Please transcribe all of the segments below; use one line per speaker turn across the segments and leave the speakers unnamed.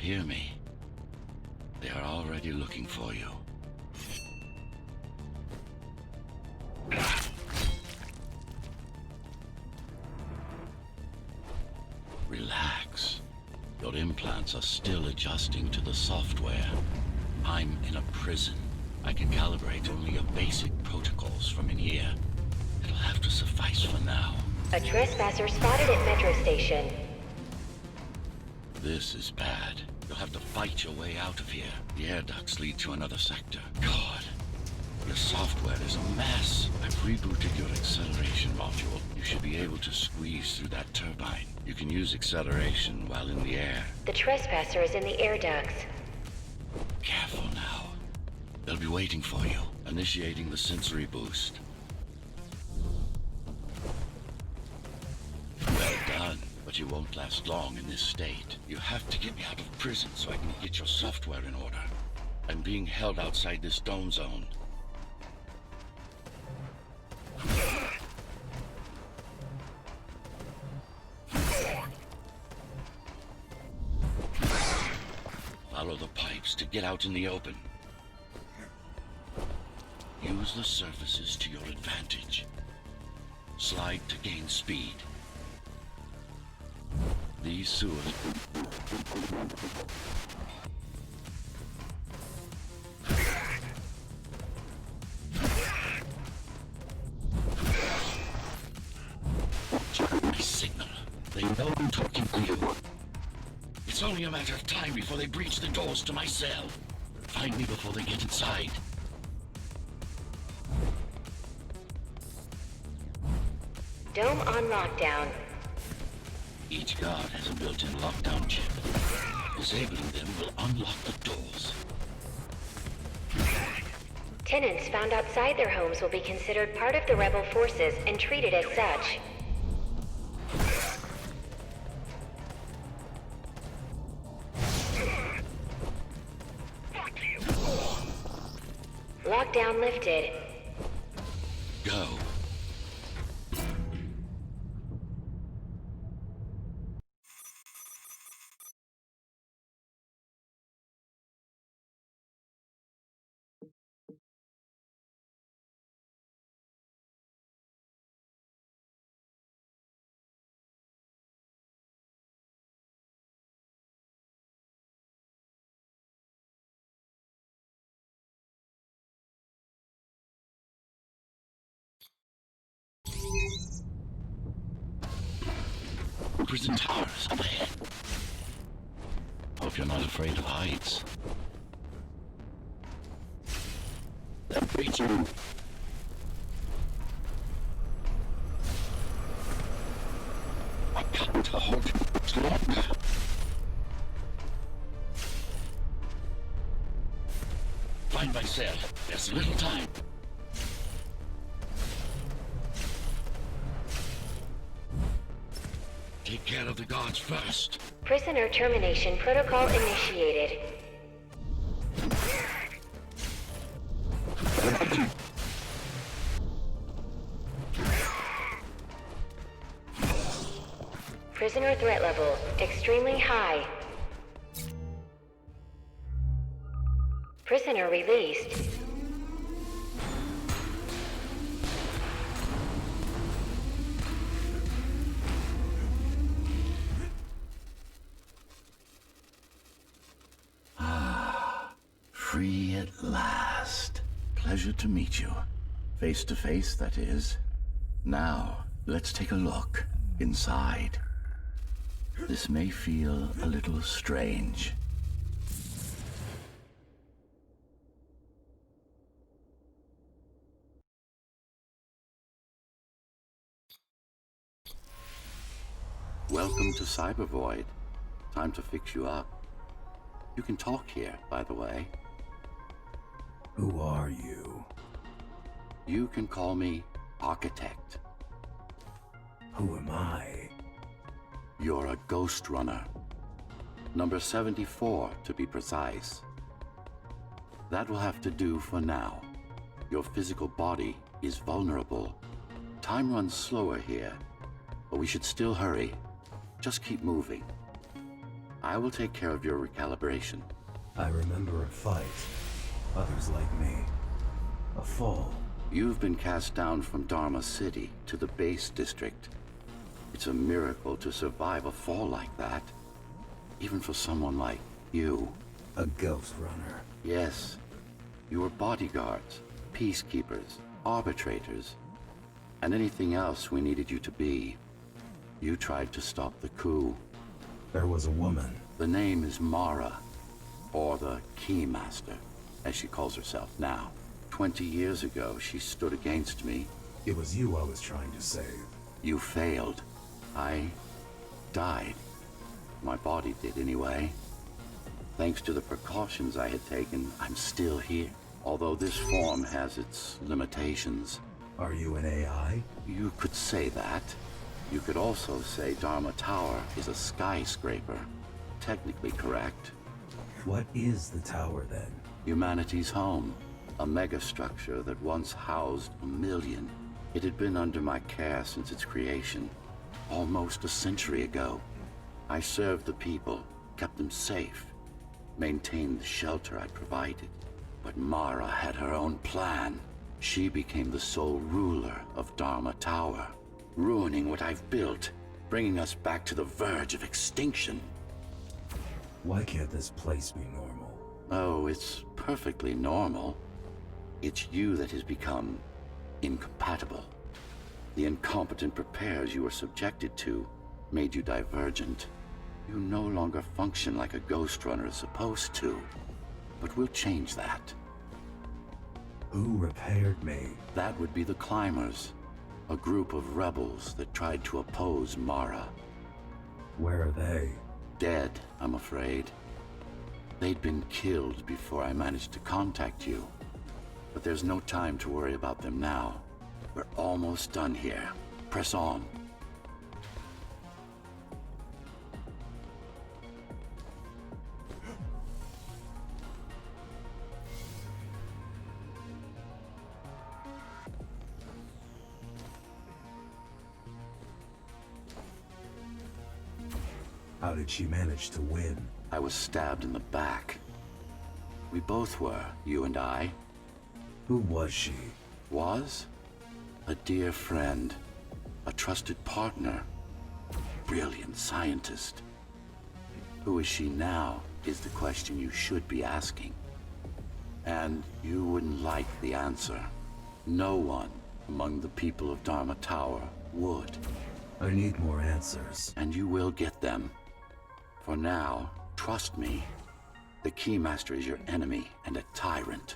hear me? They are already looking for you. Relax. Your implants are still adjusting to the software. I'm in a prison. I can calibrate only your basic protocols from in here. It'll have to suffice for now.
A trespasser spotted at Metro Station.
This is bad. You'll have to fight your way out of here. The air ducts lead to another sector. God, your software is a mess. I've rebooted your acceleration module. You should be able to squeeze through that turbine. You can use acceleration while in the air.
The trespasser is in the air ducts.
Careful now. They'll be waiting for you. Initiating the sensory boost. Well done. But you won't last long in this state. You have to get me out of prison so I can get your software in order. I'm being held outside this dome zone. Follow the pipes to get out in the open. Use the surfaces to your advantage. Slide to gain speed. These sewers... Check my signal. They know I'm talking to you. It's only a matter of time before they breach the doors to my cell. Find me before they get inside.
Dome on lockdown.
Each guard has a built-in lockdown chip. Disabling them will unlock the doors.
Tenants found outside their homes will be considered part of the rebel forces and treated as such. Lockdown lifted.
Go. Prison towers up ahead. Hope you're not afraid of heights. They're breaching. I can't hold it much longer. Find my cell. There's little time. Take care of the guards first.
Prisoner termination protocol initiated. Prisoner threat level extremely high. Prisoner released.
Free at last. Pleasure to meet you. Face to face, that is. Now, let's take a look inside. This may feel a little strange. Welcome to Cybervoid. Time to fix you up. You can talk here, by the way.
Who are you?
You can call me Architect.
Who am I?
You're a Ghostrunner. Number 74, to be precise. That will have to do for now. Your physical body is vulnerable. Time runs slower here, but we should still hurry. Just keep moving. I will take care of your recalibration.
I remember a fight. Others like me. A fall.
You've been cast down from Dharma City to the base district. It's a miracle to survive a fall like that. Even for someone like you.
A Ghostrunner.
Yes. You were bodyguards, peacekeepers, arbitrators, and anything else we needed you to be. You tried to stop the coup.
There was a woman.
The name is Mara, or the Keymaster, as she calls herself now. 20 years ago, she stood against me.
It was you I was trying to save.
You failed. I died. My body did anyway. Thanks to the precautions I had taken, I'm still here. Although this form has its limitations.
Are you an AI?
You could say that. You could also say Dharma Tower is a skyscraper. Technically correct.
What is the tower then?
Humanity's home. A megastructure that once housed 1 million. It had been under my care since its creation. Almost a century ago. I served the people, kept them safe, maintained the shelter I provided. But Mara had her own plan. She became the sole ruler of Dharma Tower, ruining what I've built, bringing us back to the verge of extinction.
Why can't this place be normal?
Oh, it's perfectly normal. It's you that has become incompatible. The incompetent repairs you were subjected to made you divergent. You no longer function like a Ghostrunner is supposed to. But we'll change that.
Who repaired me?
That would be the Climbers, a group of rebels that tried to oppose Mara.
Where are they?
Dead, I'm afraid. They'd been killed before I managed to contact you. But there's no time to worry about them now. We're almost done here. Press on.
How did she manage to win?
I was stabbed in the back. We both were, you and I.
Who was she?
Was? A dear friend. A trusted partner. Brilliant scientist. Who is she now, is the question you should be asking. And you wouldn't like the answer. No one among the people of Dharma Tower would.
I need more answers.
And you will get them. For now, trust me. The Keymaster is your enemy and a tyrant.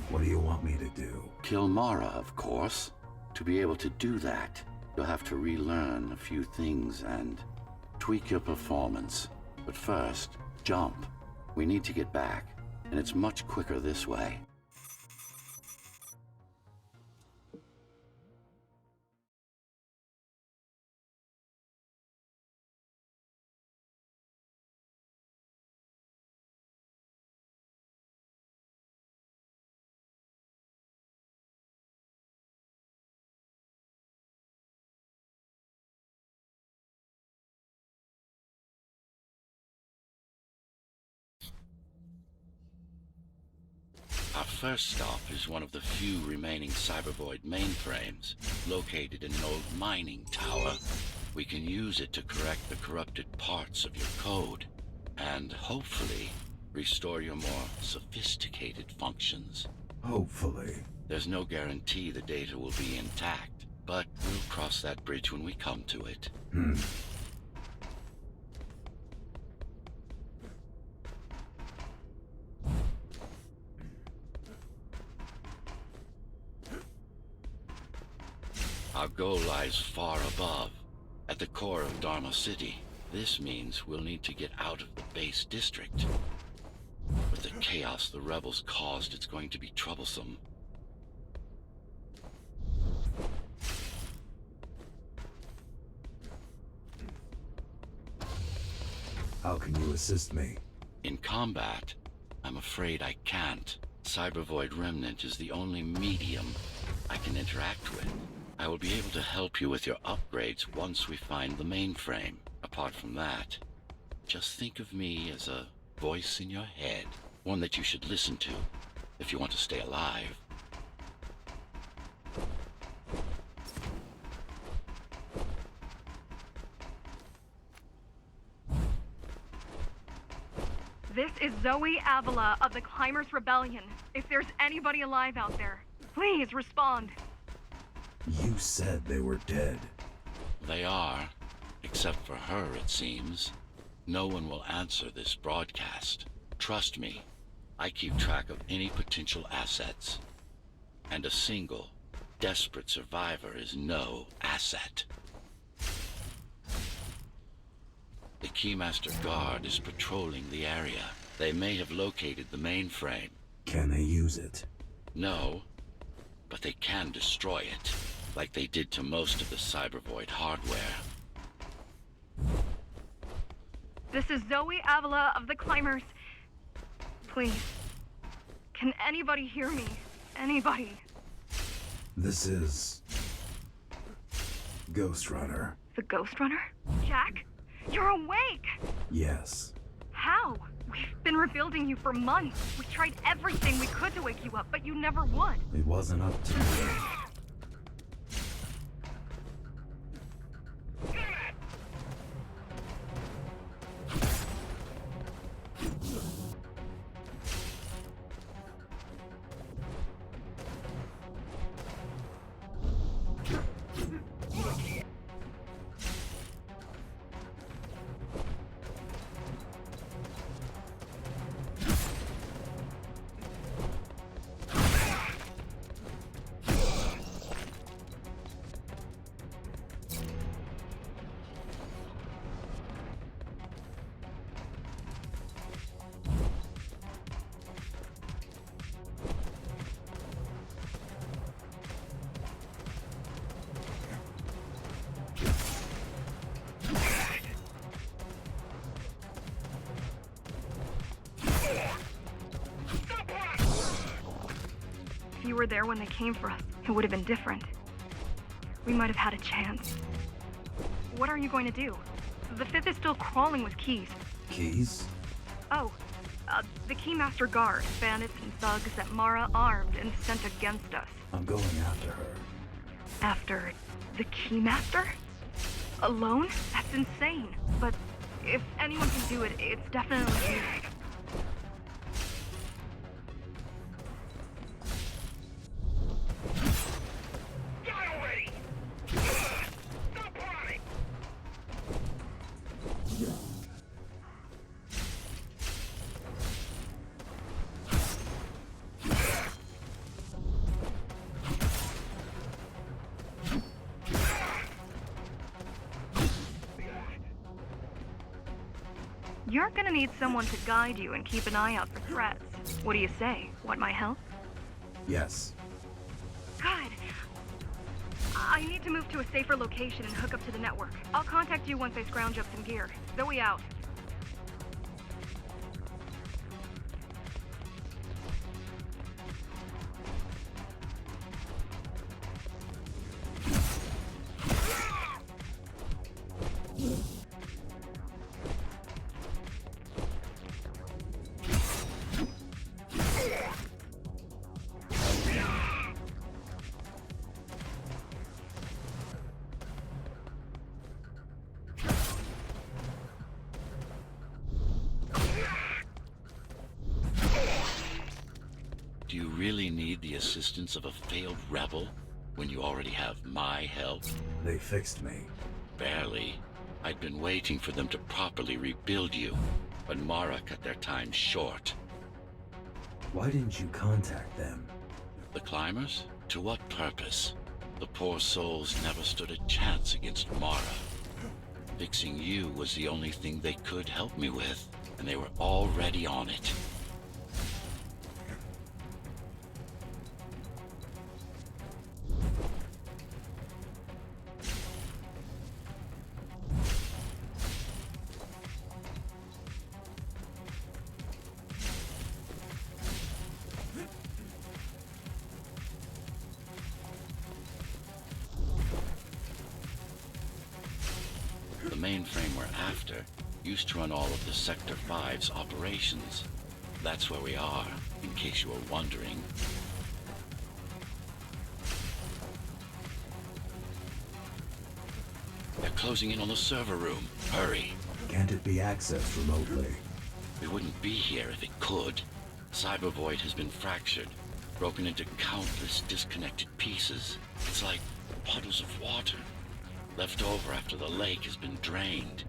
What do you want me to do?
Kill Mara, of course. To be able to do that, you'll have to relearn a few things and tweak your performance. But first, jump. We need to get back, and it's much quicker this way. Our first stop is one of the few remaining Cybervoid mainframes, located in an old mining tower. We can use it to correct the corrupted parts of your code, and hopefully restore your more sophisticated functions.
Hopefully.
There's no guarantee the data will be intact, but we'll cross that bridge when we come to it. Our goal lies far above, at the core of Dharma City. This means we'll need to get out of the base district. With the chaos the rebels caused, it's going to be troublesome.
How can you assist me?
In combat, I'm afraid I can't. Cybervoid Remnant is the only medium I can interact with. I will be able to help you with your upgrades once we find the mainframe. Apart from that, just think of me as a voice in your head, one that you should listen to if you want to stay alive.
This is Zoe Avila of the Climbers Rebellion. If there's anybody alive out there, please respond.
You said they were dead.
They are, except for her, it seems. No one will answer this broadcast. Trust me, I keep track of any potential assets. And a single, desperate survivor is no asset. The Keymaster Guard is patrolling the area. They may have located the mainframe.
Can they use it?
No, but they can destroy it, like they did to most of the Cybervoid hardware.
This is Zoe Avila of the Climbers. Please, can anybody hear me? Anybody?
This is... Ghostrunner.
The Ghostrunner? Jack? You're awake!
Yes.
How? We've been rebuilding you for months. We tried everything we could to wake you up, but you never would.
It wasn't up to me.
If you were there when they came for us, it would have been different. We might have had a chance. What are you going to do? The Fifth is still crawling with keys.
Keys?
Oh, the Keymaster Guard, bandits and thugs that Mara armed and sent against us.
I'm going after her.
After the Keymaster? Alone? That's insane. But if anyone can do it, it's definitely you. You're gonna need someone to guide you and keep an eye out for threats. What do you say? Want my help?
Yes.
Good. I need to move to a safer location and hook up to the network. I'll contact you once I scrounge up some gear. Zoe out.
Do you really need the assistance of a failed rebel when you already have my help?
They fixed me.
Barely. I'd been waiting for them to properly rebuild you, but Mara cut their time short.
Why didn't you contact them?
The climbers? To what purpose? The poor souls never stood a chance against Mara. Fixing you was the only thing they could help me with, and they were already on it. after used to run all of the Sector 5's operations. That's where we are, in case you were wondering. They're closing in on the server room. Hurry.
Can't it be accessed remotely?
We wouldn't be here if it could. Cyber Void has been fractured, broken into countless disconnected pieces. It's like puddles of water, left over after the lake has been drained.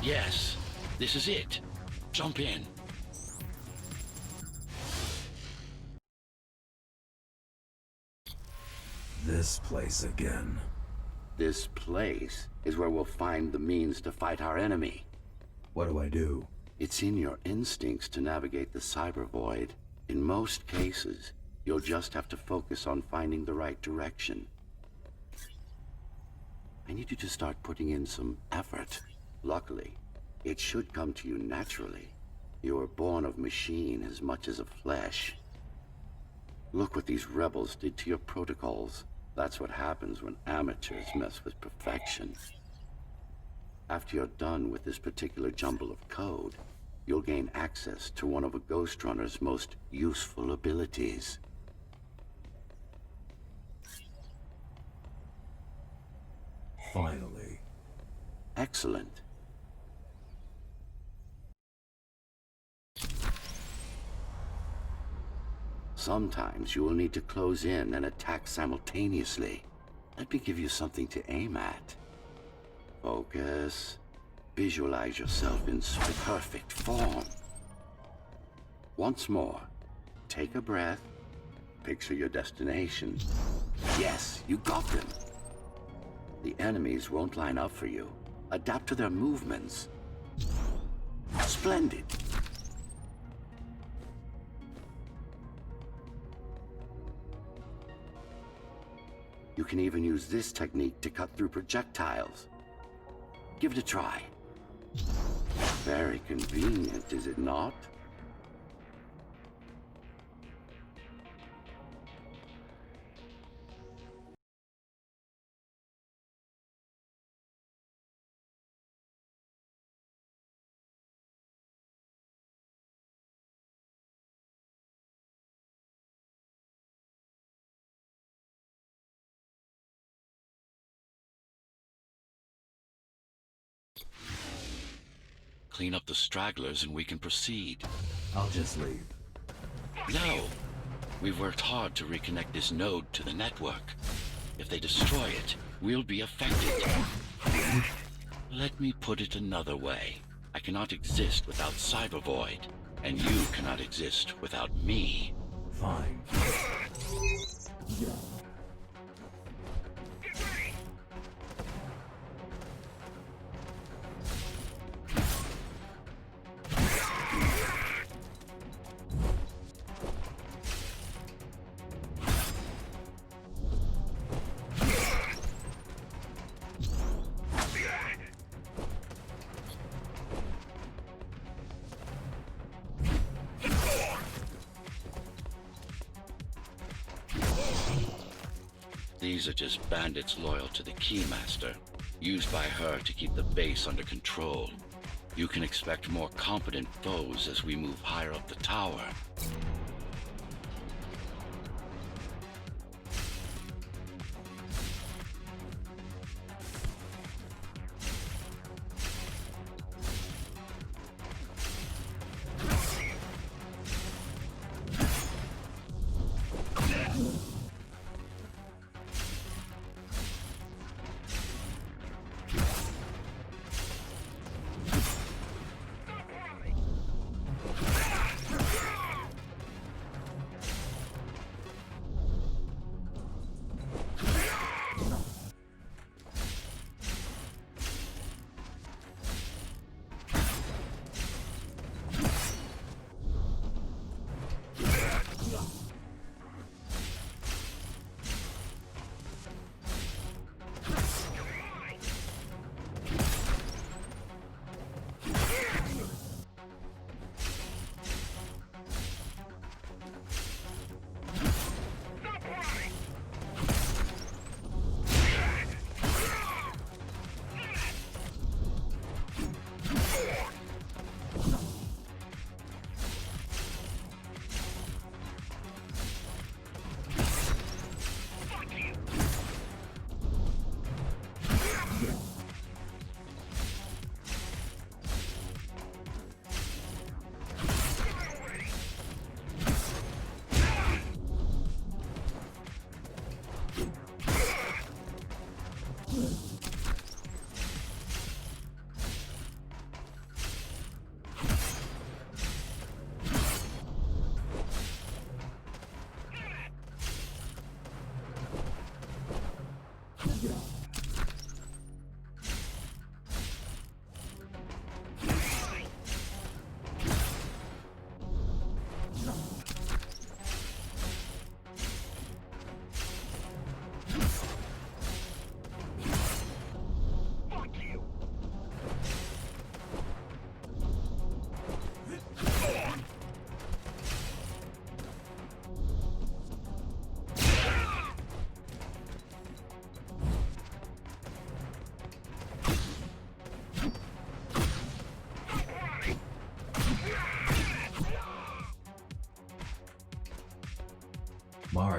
Yes, this is it. Jump in.
This place again.
This place is where we'll find the means to fight our enemy.
What do I do?
It's in your instincts to navigate the cyber void. In most cases, you'll just have to focus on finding the right direction. I need you to start putting in some effort. Luckily, it should come to you naturally. You were born of machine as much as of flesh. Look what these rebels did to your protocols. That's what happens when amateurs mess with perfection. After you're done with this particular jumble of code, you'll gain access to one of a Ghostrunner's most useful abilities.
Finally.
Excellent. Sometimes you will need to close in and attack simultaneously. Let me give you something to aim at. Focus. Visualize yourself in perfect form. Once more, take a breath. Picture your destination. Yes, you got them. The enemies won't line up for you. Adapt to their movements. Splendid. You can even use this technique to cut through projectiles. Give it a try. Very convenient, is it not? Clean up the stragglers and we can proceed.
I'll just leave.
No! We've worked hard to reconnect this node to the network. If they destroy it, we'll be affected. Let me put it another way. I cannot exist without Cyber Void, and you cannot exist without me.
Fine.
These are just bandits loyal to the Keymaster, used by her to keep the base under control. You can expect more competent foes as we move higher up the tower.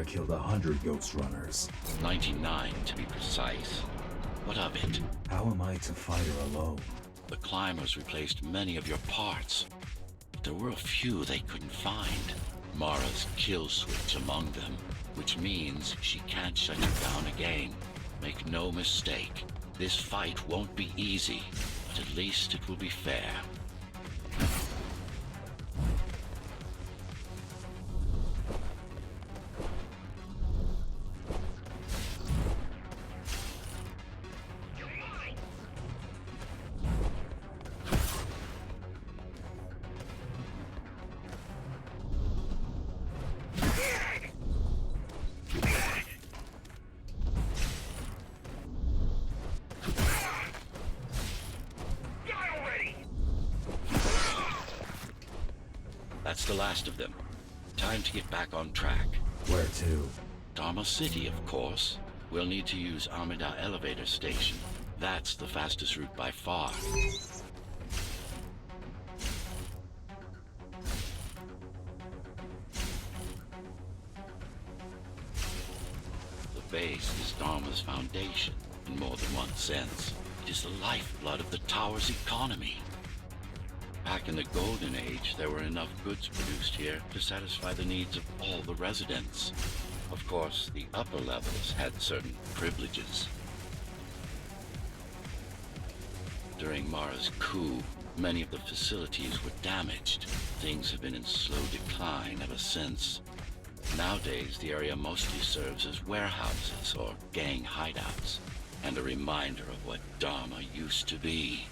I killed 100 Ghostrunners.
99 to be precise. What of it?
How am I to fight her alone?
The climbers replaced many of your parts. There were a few they couldn't find. Mara's kill switch among them, which means she can't shut you down again. Make no mistake, this fight won't be easy, but at least it will be fair. That's the last of them. Time to get back on track.
Where to?
Dharma City, of course. We'll need to use Amida Elevator Station. That's the fastest route by far. The base is Dharma's foundation, in more than one sense. It is the lifeblood of the tower's economy. Back in the Golden Age, there were enough goods produced here to satisfy the needs of all the residents. Of course, the upper levels had certain privileges. During Mara's coup, many of the facilities were damaged. Things have been in slow decline ever since. Nowadays, the area mostly serves as warehouses or gang hideouts, and a reminder of what Dharma used to be.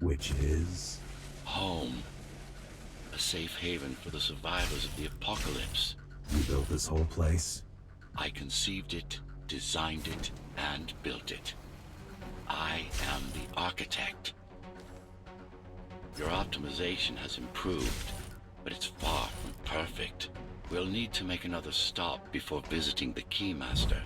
Which is?
Home. A safe haven for the survivors of the apocalypse.
You built this whole place?
I conceived it, designed it, and built it. I am the architect. Your optimization has improved, but it's far from perfect. We'll need to make another stop before visiting the Keymaster.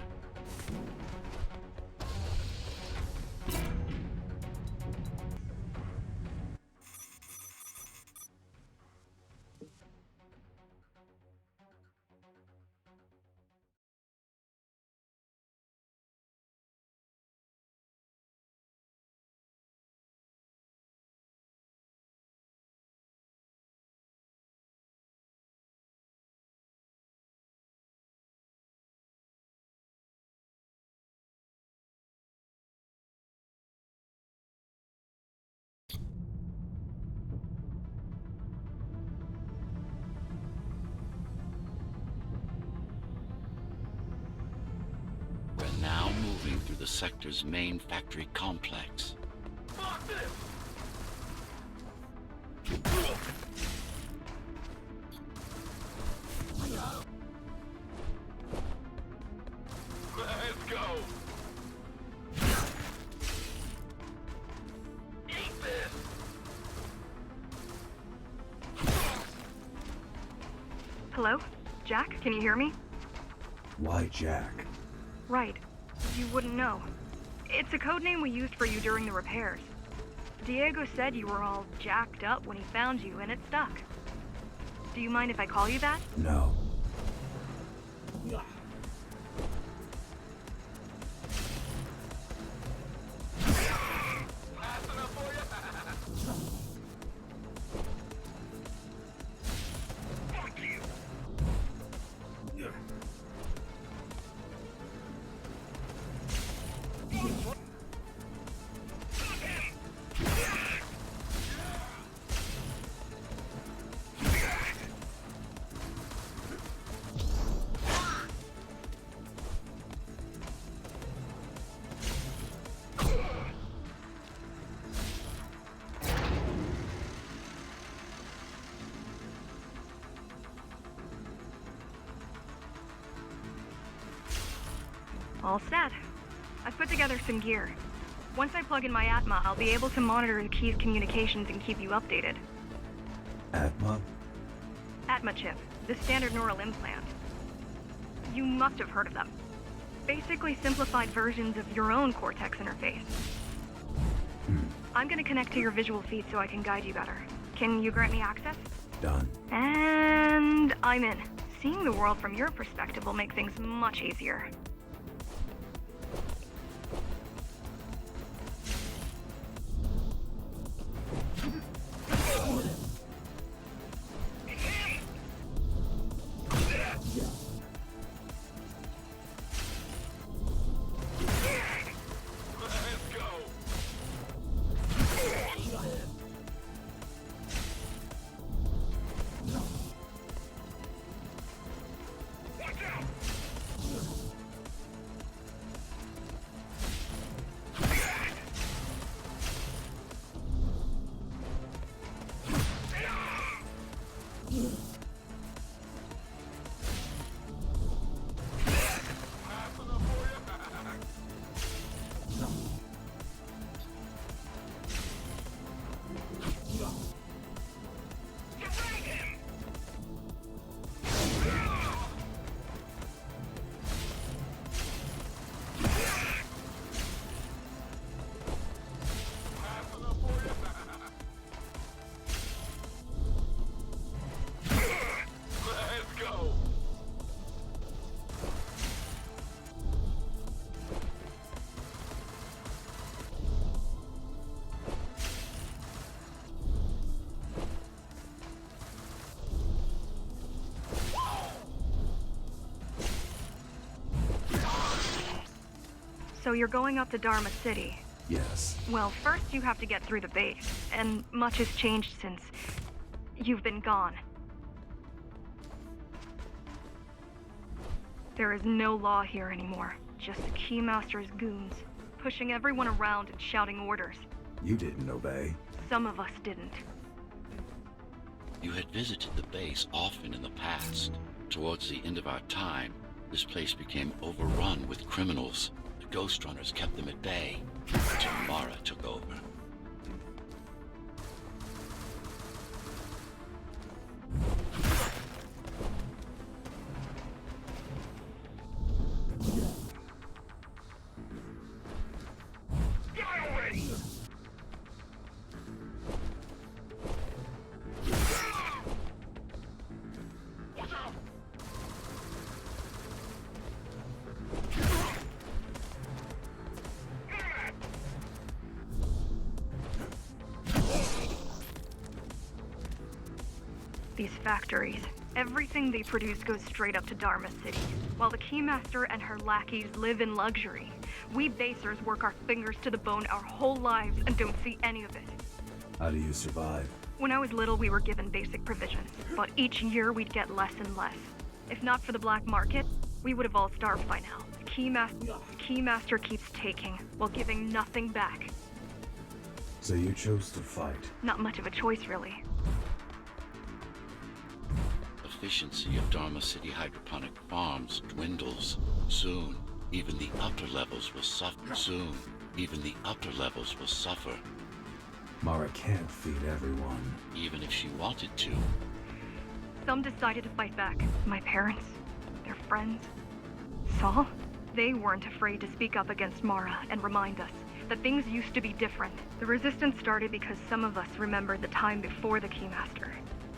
Now moving through the sector's main factory complex.
Let's go! Eat this!
Hello? Jack, can you hear me?
Why Jack?
Right. You wouldn't know. It's a code name we used for you during the repairs. Diego said you were all jacked up when he found you, and it stuck. Do you mind if I call you that?
No.
All set. I've put together some gear. Once I plug in my Atma, I'll be able to monitor the key's communications and keep you updated.
Atma?
Atma chip, the standard neural implant. You must have heard of them. Basically simplified versions of your own Cortex interface. I'm gonna connect to your visual feed so I can guide you better. Can you grant me access?
Done.
And I'm in. Seeing the world from your perspective will make things much easier. So you're going up to Dharma City.
Yes.
Well, first you have to get through the base, and much has changed since you've been gone. There is no law here anymore, just the Keymaster's goons, pushing everyone around and shouting orders.
You didn't obey.
Some of us didn't.
You had visited the base often in the past. Towards the end of our time, this place became overrun with criminals. The Ghostrunners kept them at bay until Mara took over.
These factories, everything they produce goes straight up to Dharma City. While the Keymaster and her lackeys live in luxury, we basers work our fingers to the bone our whole lives and don't see any of it.
How do you survive?
When I was little, we were given basic provisions, but each year we'd get less and less. If not for the black market, we would have all starved by now. The Keymaster keeps taking, while giving nothing back.
So you chose to fight.
Not much of a choice, really.
Efficiency of Dharma City hydroponic farms dwindles. Soon, even the upper levels will suffer.
Mara can't feed everyone.
Even if she wanted to.
Some decided to fight back. My parents, their friends, Saul. They weren't afraid to speak up against Mara and remind us that things used to be different. The resistance started because some of us remembered the time before the Keymaster.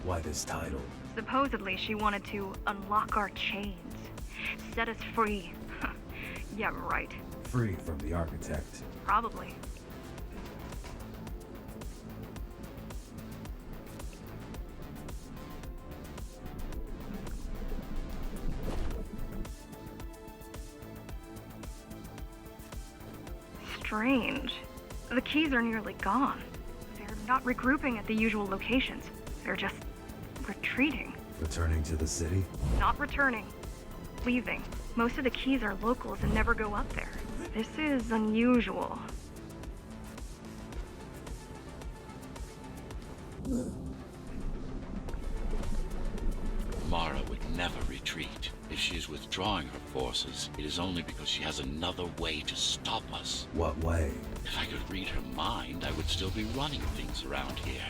Why this title?
Supposedly, she wanted to unlock our chains, set us free. Yeah, right.
Free from the architect.
Probably. Strange. The keys are nearly gone. They're not regrouping at the usual locations. They're just retreating.
Returning to the city?
Not returning. Leaving. Most of the keys are locals and never go up there. This is unusual.
Mara would never retreat. If she is withdrawing her forces, it is only because she has another way to stop us.
What way?
If I could read her mind, I would still be running things around here.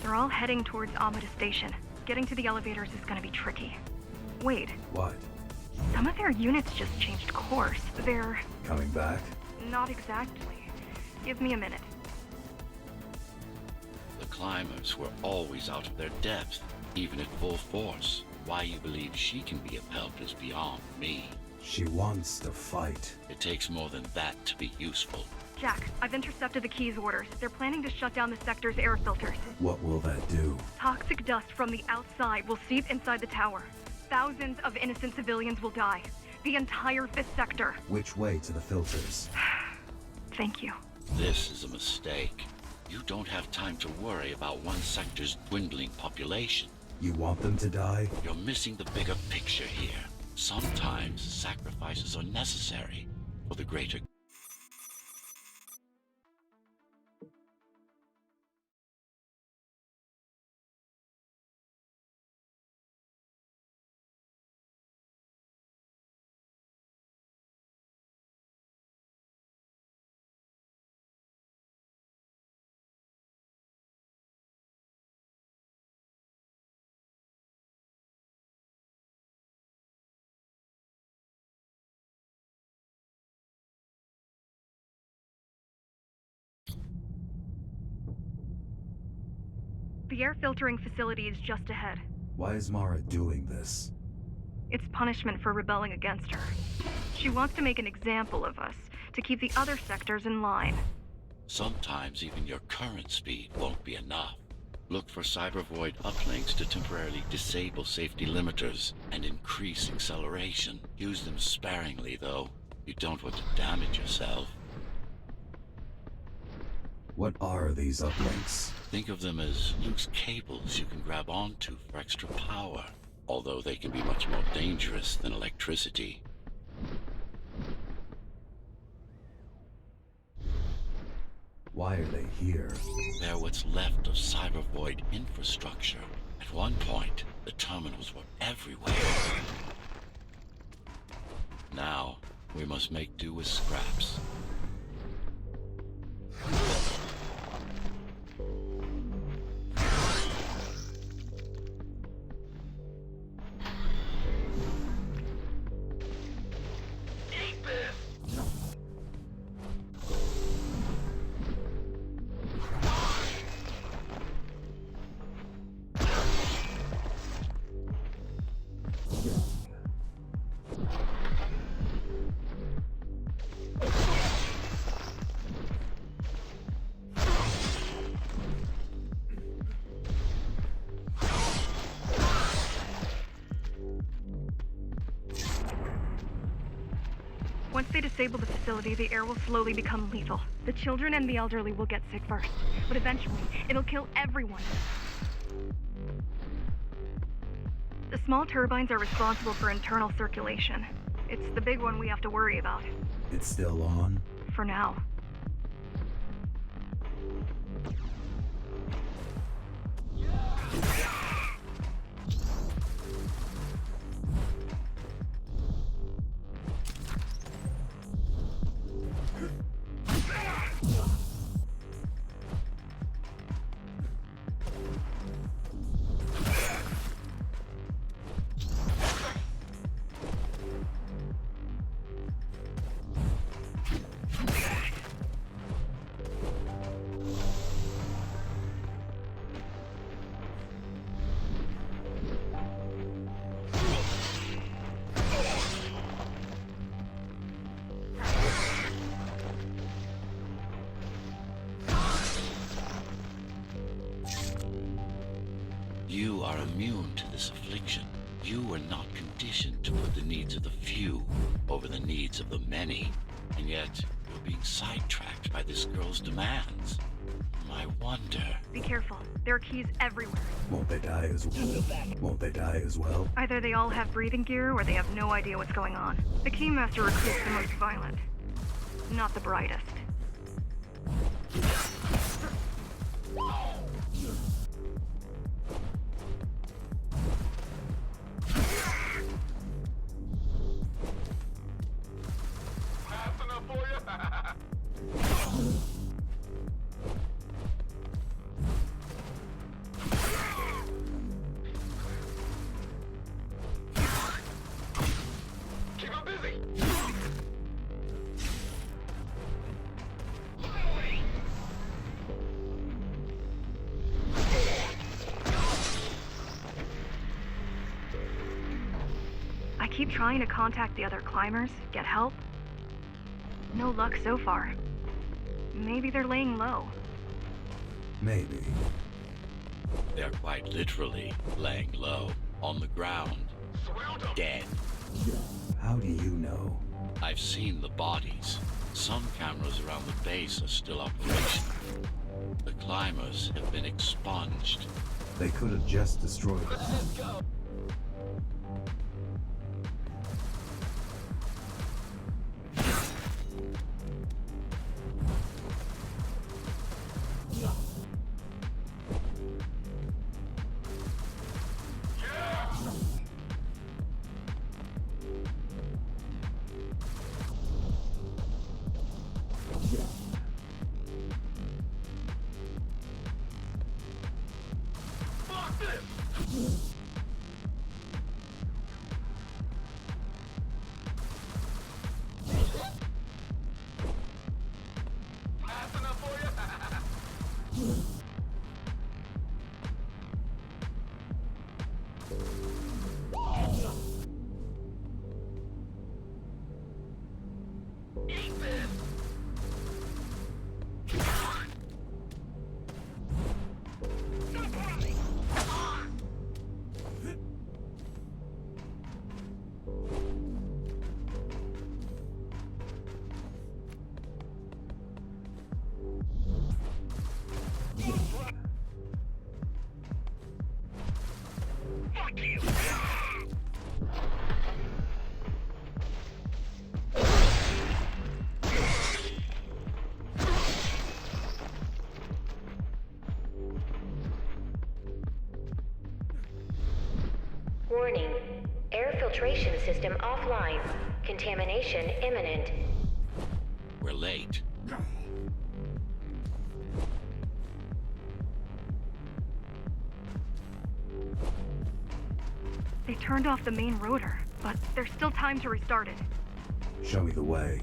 They're all heading towards Amada Station. Getting to the elevators is gonna be tricky. Wait,
What?
some of their units just changed course. They're...
Coming back?
not exactly. Give me a minute.
The climbers were always out of their depth, even at full force. Why you believe she can be of help is beyond me.
She wants to fight.
It takes more than that to be useful.
Jack, I've intercepted the Key's orders. They're planning to shut down the sector's air filters.
What will that do?
Toxic dust from the outside will seep inside the tower. Thousands of innocent civilians will die. The entire 5th sector.
Which way to the filters?
Thank you.
This is a mistake. You don't have time to worry about one sector's dwindling population.
You want them to die?
You're missing the bigger picture here. Sometimes sacrifices are necessary for the greater.
The air filtering facility is just ahead.
Why is Mara doing this?
It's punishment for rebelling against her. She wants to make an example of us, to keep the other sectors in line.
Sometimes even your current speed won't be enough. Look for cybervoid uplinks to temporarily disable safety limiters and increase acceleration. Use them sparingly, though. You don't want to damage yourself.
What are these uplinks?
Think of them as loose cables you can grab onto for extra power, although they can be much more dangerous than electricity.
Why are they here?
They're what's left of cybervoid infrastructure. At one point, the terminals were everywhere. Now, we must make do with scraps.
Once they disable the facility, the air will slowly become lethal. The children and the elderly will get sick first, but eventually, it'll kill everyone. The small turbines are responsible for internal circulation. It's the big one we have to worry about.
It's still on?
For now.
immune to this affliction. You were not conditioned to put the needs of the few over the needs of the many. And yet, you're being sidetracked by this girl's demands. I wonder...
Be careful. There are keys everywhere.
Won't they die as well? Won't they die as well?
Either they all have breathing gear, or they have no idea what's going on. The Keymaster recruits the most violent. Not the brightest.
Fast enough for you? Keep 'em busy.
I keep trying to contact the other climbers, get help. No luck so far. Maybe they're laying low.
Maybe.
They're quite literally laying low, on the ground,
Swelled 'em.
dead.
How do you know?
I've seen the bodies. Some cameras around the base are still operational. The climbers have been expunged.
They could have just destroyed it.
Let's go. Fuck this. Fast enough for you? Eat this. Fuck you.
Warning. Air filtration system offline. Contamination imminent.
We're late.
They turned off the main rotor, but there's still time to restart it.
Show me the way.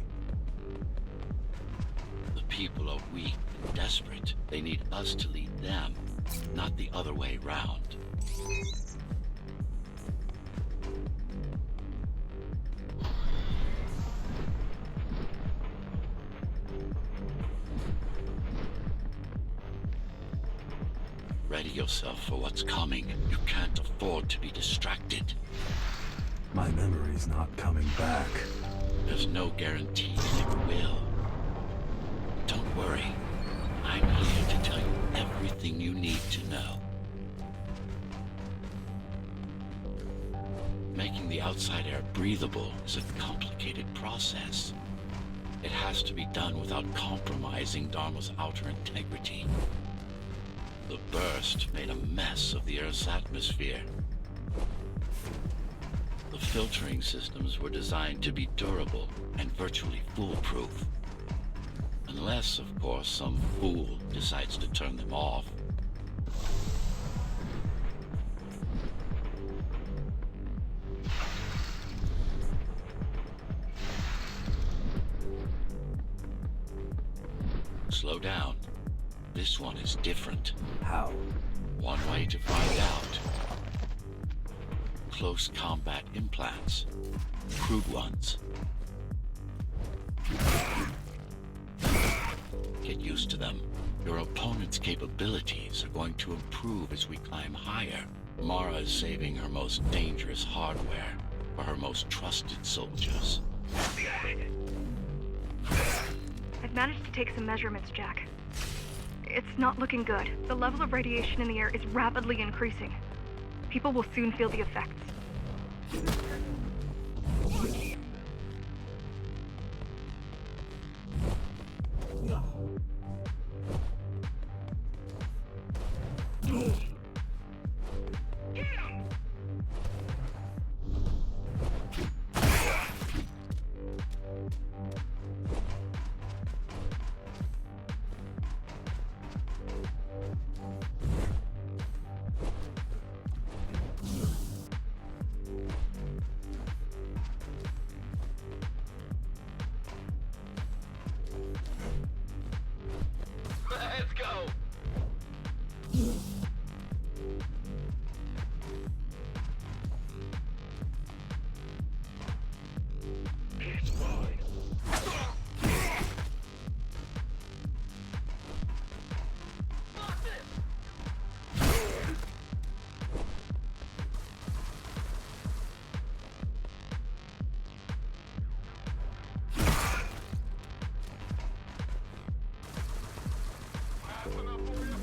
The people are weak and desperate. They need us to lead them, not the other way round. Ready yourself for what's coming. You can't afford to be distracted.
My memory's not coming back.
There's no guarantee it will. Don't worry. I'm here to tell you everything you need to know. Making the outside air breathable is a complicated process. It has to be done without compromising Dharma's outer integrity. The burst made a mess of the Earth's atmosphere. The filtering systems were designed to be durable and virtually foolproof. Unless, of course, some fool decides to turn them off. Slow down. This one is different.
How?
One way to find out. Close combat implants. Crude ones. Get used to them. Your opponent's capabilities are going to improve as we climb higher. Mara is saving her most dangerous hardware for her most trusted soldiers.
I've managed to take some measurements, Jack. It's not looking good. The level of radiation in the air is rapidly increasing. People will soon feel the effects.
Let's go. It's mine. Lock this. Fast enough for you?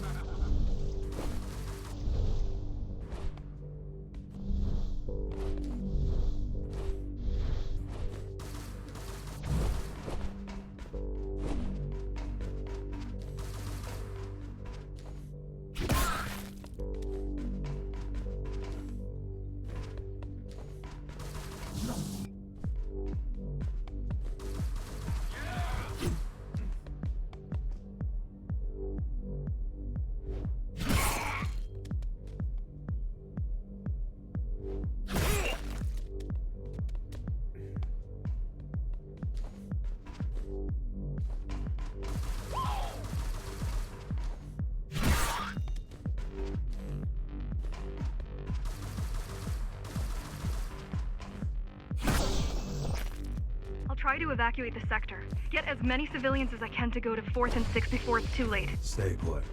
I'll try to evacuate the sector. Get as many civilians as I can to go to 4th and 6th before it's too late.
Stay put.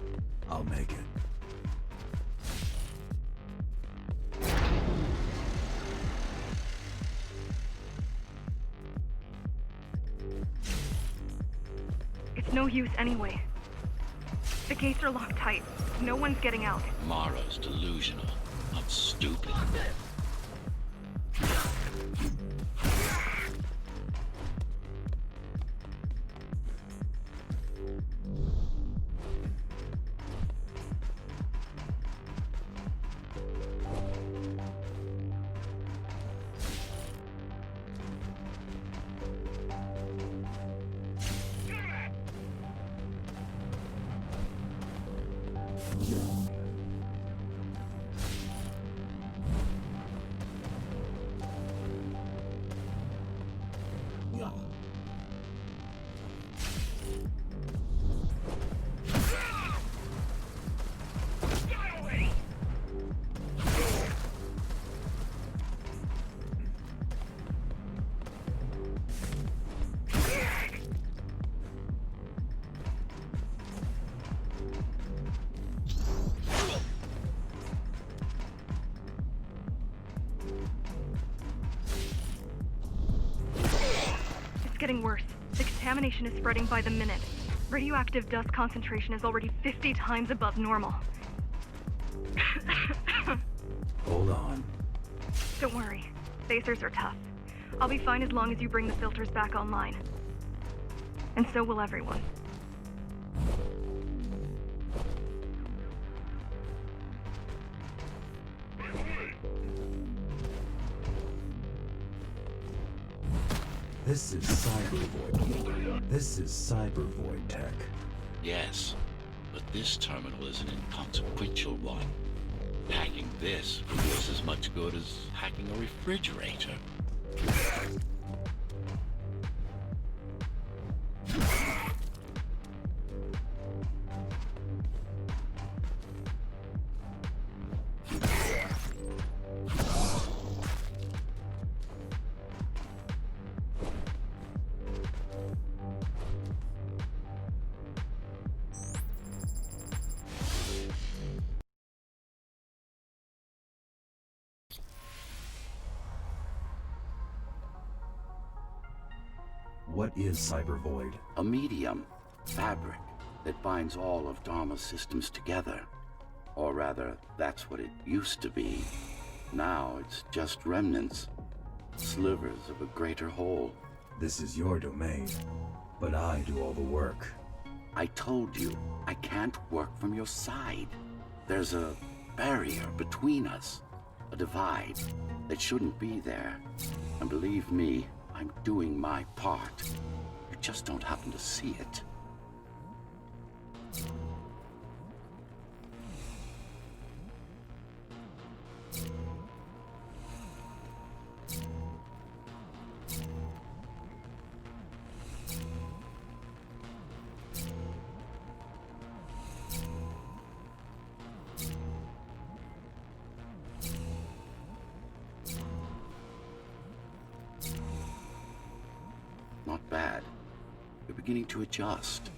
I'll make it.
It's no use anyway. The gates are locked tight. No one's getting out.
Mara's delusional, not stupid.
It's getting worse. The contamination is spreading by the minute. Radioactive dust concentration is already 50 times above normal.
Hold on.
Don't worry. Spacers are tough. I'll be fine as long as you bring the filters back online. And so will everyone.
This is Cybervoid. This is Cybervoid tech.
Yes, but this terminal is an inconsequential one. Hacking this will do us as much good as hacking a refrigerator.
What is Cyber Void?
A medium, fabric, that binds all of Dharma's systems together. Or rather, that's what it used to be. Now it's just remnants, slivers of a greater whole.
This is your domain, but I do all the work.
I told you, I can't work from your side. There's a barrier between us, a divide that shouldn't be there. And believe me, I'm doing my part. You just don't happen to see it. Not bad. You're beginning to adjust.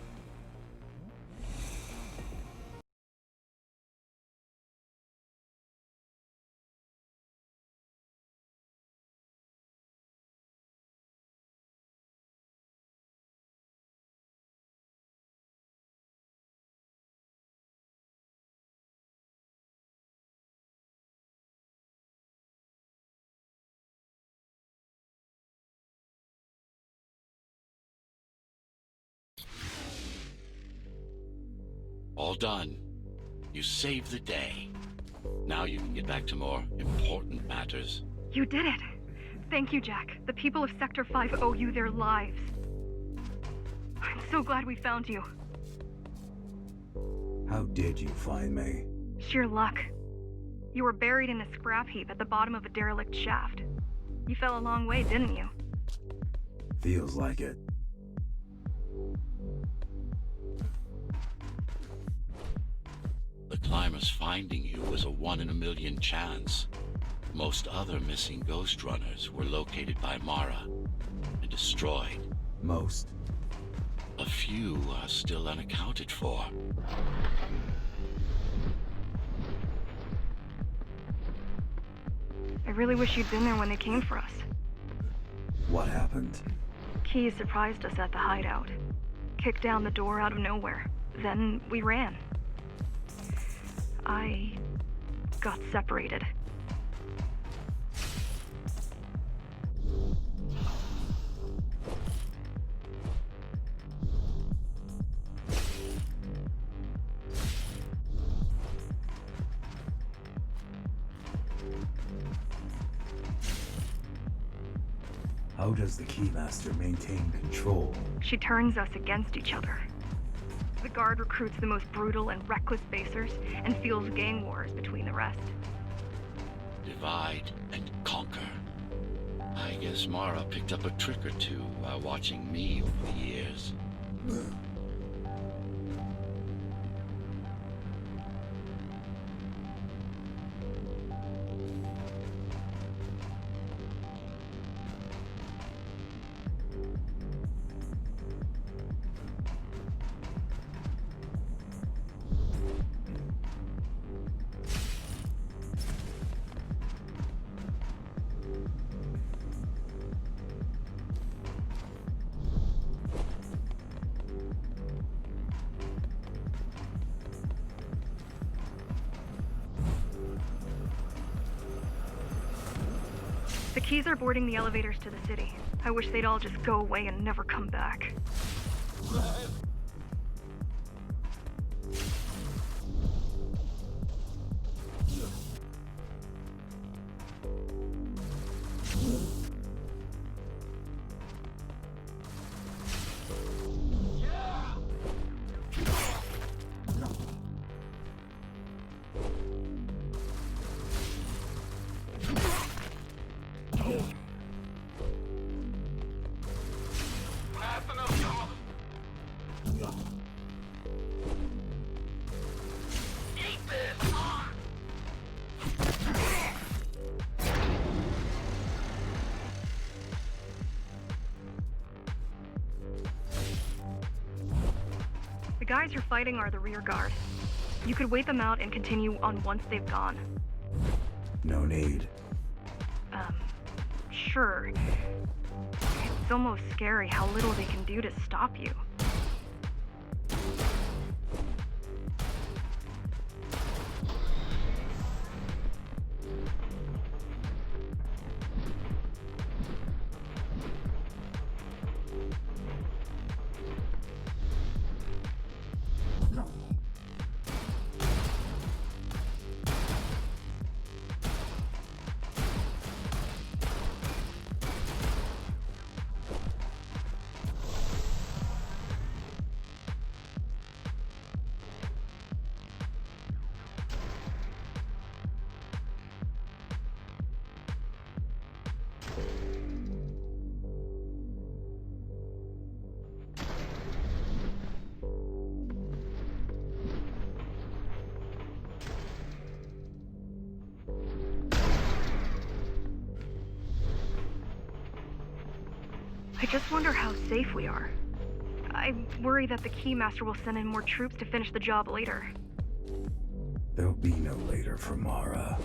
All done. You saved the day. Now you can get back to more important matters.
You did it. Thank you, Jack. The people of Sector 5 owe you their lives. I'm so glad we found you.
How did you find me?
Sheer luck. You were buried in a scrap heap at the bottom of a derelict shaft. You fell a long way, didn't you?
Feels like it.
The climbers finding you was a 1 in a million chance. Most other missing Ghostrunners were located by Mara and destroyed.
Most.
A few are still unaccounted for.
I really wish you'd been there when they came for us.
What happened?
Key surprised us at the hideout. Kicked down the door out of nowhere. Then we ran. I got separated.
How does the Keymaster maintain control?
She turns us against each other. The Guard recruits the most brutal and reckless basers and fuels gang wars between the rest.
Divide and conquer. I guess Mara picked up a trick or two while watching me over the years.
The Keys are boarding the elevators to the city. I wish they'd all just go away and never come back. The guys you're fighting are the rear guard. You could wait them out and continue on once they've gone.
No need.
Sure. It's It's almost scary how little they can do to stop you. I just wonder how safe we are. I worry that the Keymaster will send in more troops to finish the job later.
There'll be no later for Mara.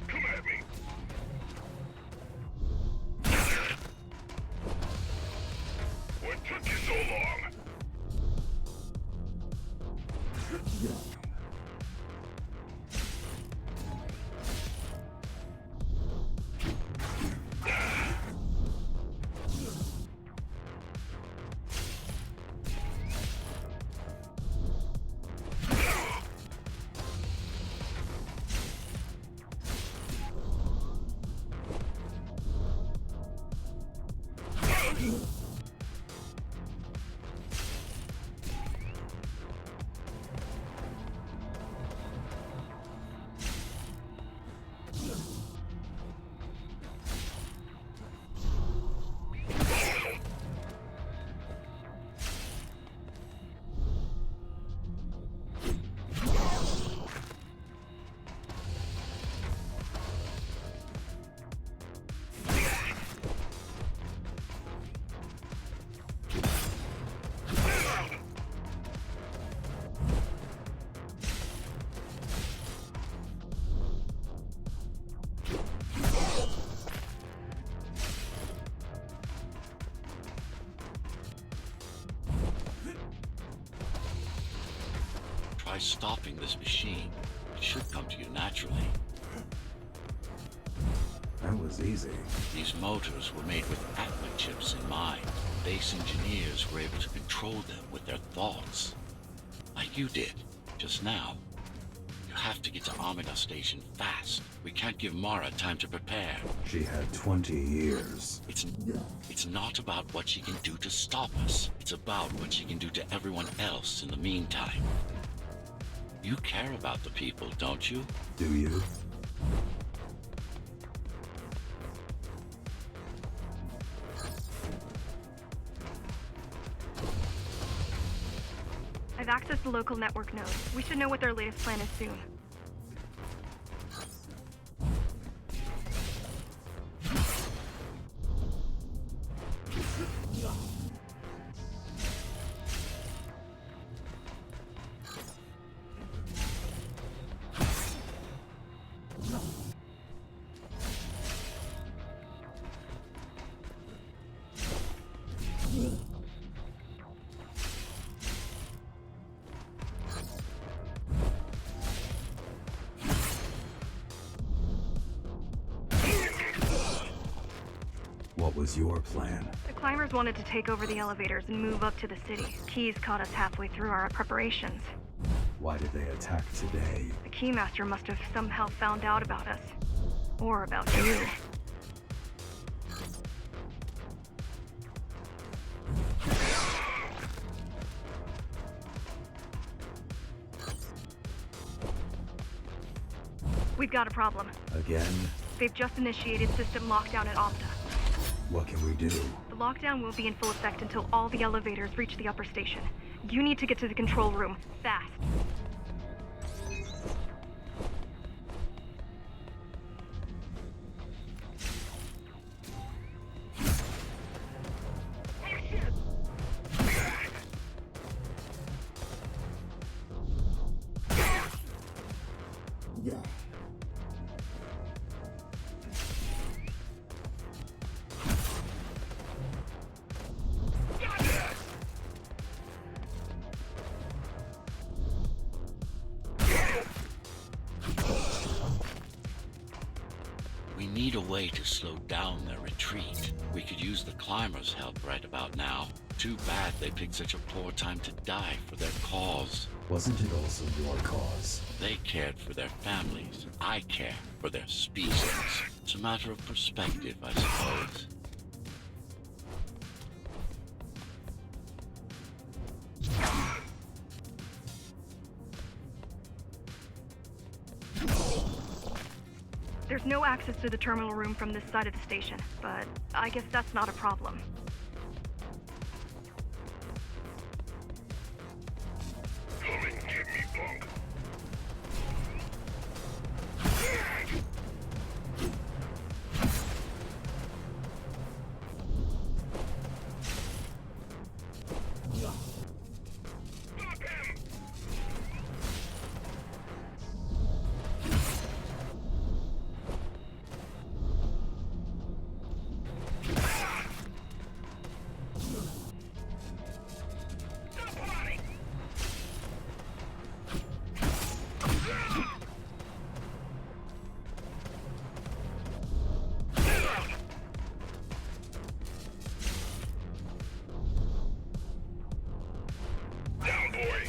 Come at me. What took you so long?
Try stopping this machine. It should come to you naturally.
That was easy.
These motors were made with Atma chips in mind. Base engineers were able to control them with their thoughts. Like you did, just now. You have to get to Omega Station fast. We can't give Mara time to prepare.
She had 20 years.
It's not about what she can do to stop us. It's about what she can do to everyone else in the meantime. You care about the people, don't you?
Do you?
I've accessed the local network node. We should know what their latest plan is soon.
What was your plan?
The climbers wanted to take over the elevators and move up to the city. Keys caught us halfway through our preparations.
Why did they attack today?
The Keymaster must have somehow found out about us. Or about you. We've got a problem.
Again?
They've just initiated system lockdown at Opta.
What can we do?
The lockdown won't be in full effect until all the elevators reach the upper station. You need to get to the control room, fast.
We need a way to slow down their retreat. We could use the climbers' help right about now. Too bad they picked such a poor time to die for their cause.
Wasn't it also your cause?
They cared for their families. I care for their species. It's a matter of perspective, I suppose.
There's no access to the terminal room from this side of the station, but I guess that's not a problem.
Come and get me, punk. Down, boy.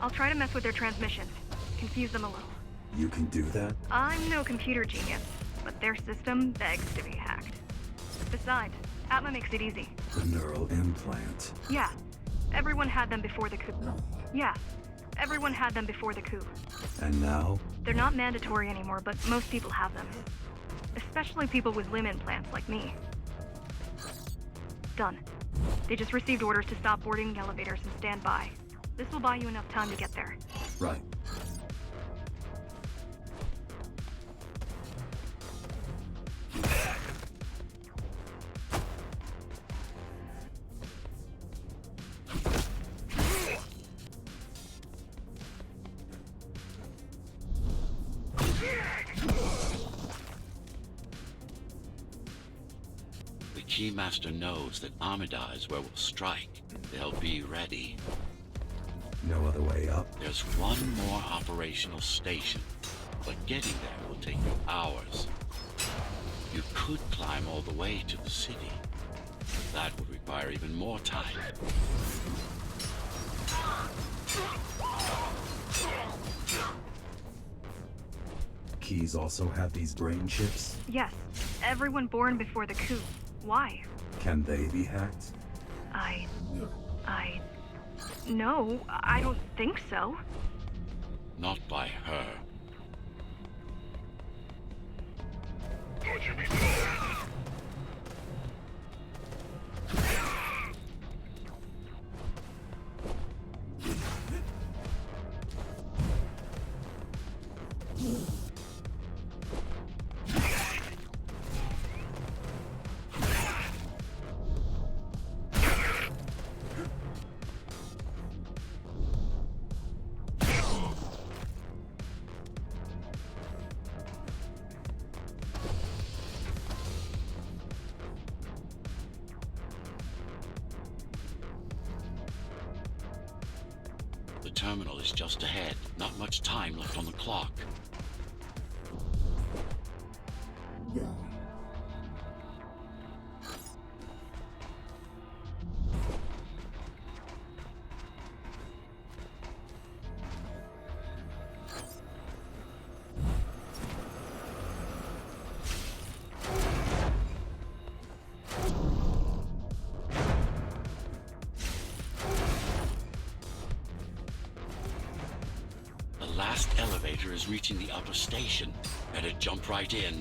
I'll try to mess with their transmissions, confuse them a little.
You can do that?
I'm no computer genius, but their system begs to be hacked. Besides, Atma makes it easy.
The neural implant.
Yeah, everyone had them before the coup. Yeah, everyone had them before the coup.
And now?
They're not mandatory anymore, but most people have them. Especially people with limb implants like me. Done. They just received orders to stop boarding the elevators and stand by. This will buy you enough time to get there.
Right.
The Keymaster knows that Amida is where we'll strike. They'll be ready.
No other way up?
There's one more operational station, but getting there will take you hours. You could climb all the way to the city. That would require even more time.
Keys also have these brain chips?
Yes, everyone born before the coup. Why?
Can they be hacked?
No, I don't think so.
Not by her.
Thought you'd be told.
The terminal is just ahead. Not much time left on the clock. The last elevator is reaching the upper station. Better jump right in.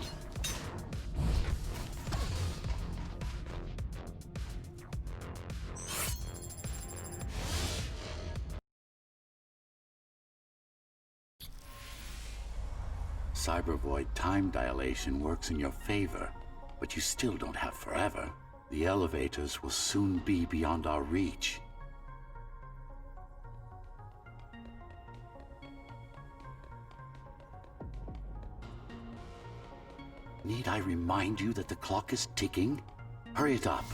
Cybervoid time dilation works in your favor, but you still don't have forever. The elevators will soon be beyond our reach. Need I remind you that the clock is ticking? Hurry it up.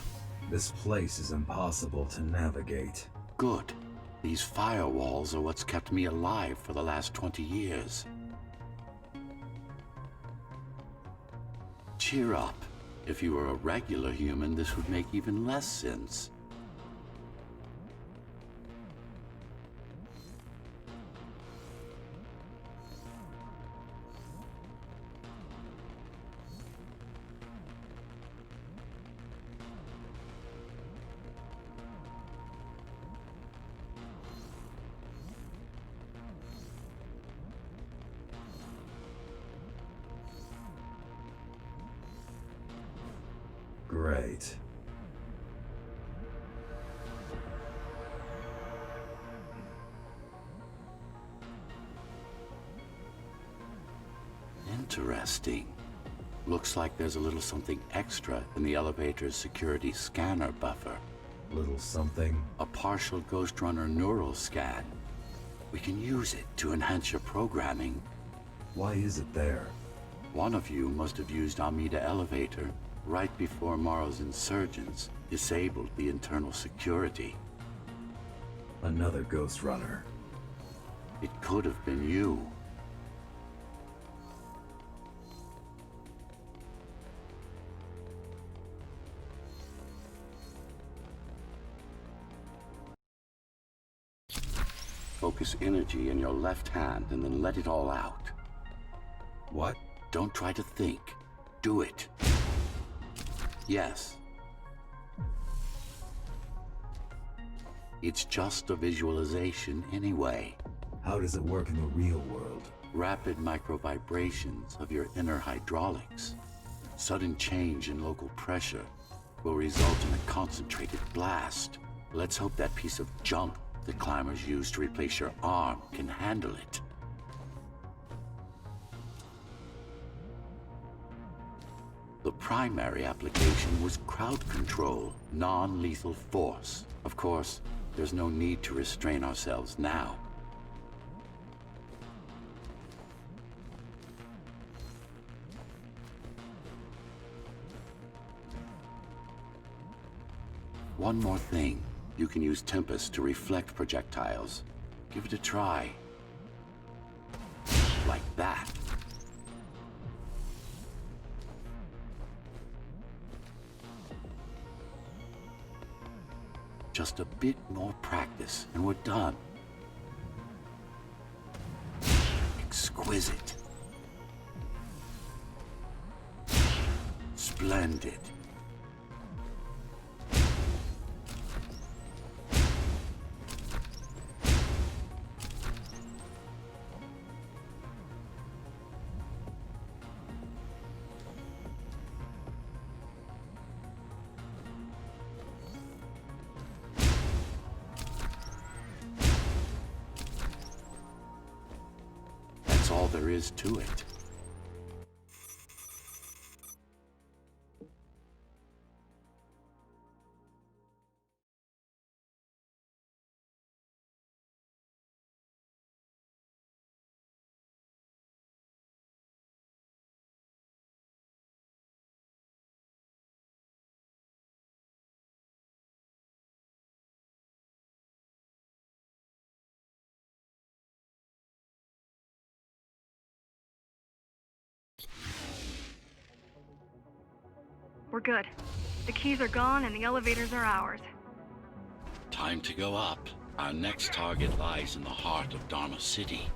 This place is impossible to navigate.
Good. These firewalls are what's kept me alive for the last 20 years. Cheer up. If you were a regular human, this would make even less sense.
Great.
Interesting. Looks like there's a little something extra in the elevator's security scanner buffer.
Little something.
A partial Ghostrunner neural scan. We can use it to enhance your programming.
Why is it there?
One of you must have used Amida Elevator right before Morrow's insurgents disabled the internal security.
Another Ghostrunner.
It could have been you. Focus energy in your left hand and then let it all out.
What?
Don't try to think. Do it. Yes. It's just a visualization anyway.
How does it work in the real world?
Rapid microvibrations of your inner hydraulics. Sudden change in local pressure will result in a concentrated blast. Let's hope that piece of junk the climbers use to replace your arm can handle it. The primary application was crowd control, non-lethal force. Of course, there's no need to restrain ourselves now. One more thing. You can use Tempest to reflect projectiles. Give it a try. Like that. Just a bit more practice, and we're done. Exquisite. Splendid. That's all there is to it.
We're good. The keys are gone and the elevators are ours.
Time to go up. Our next target lies in the heart of Dharma City.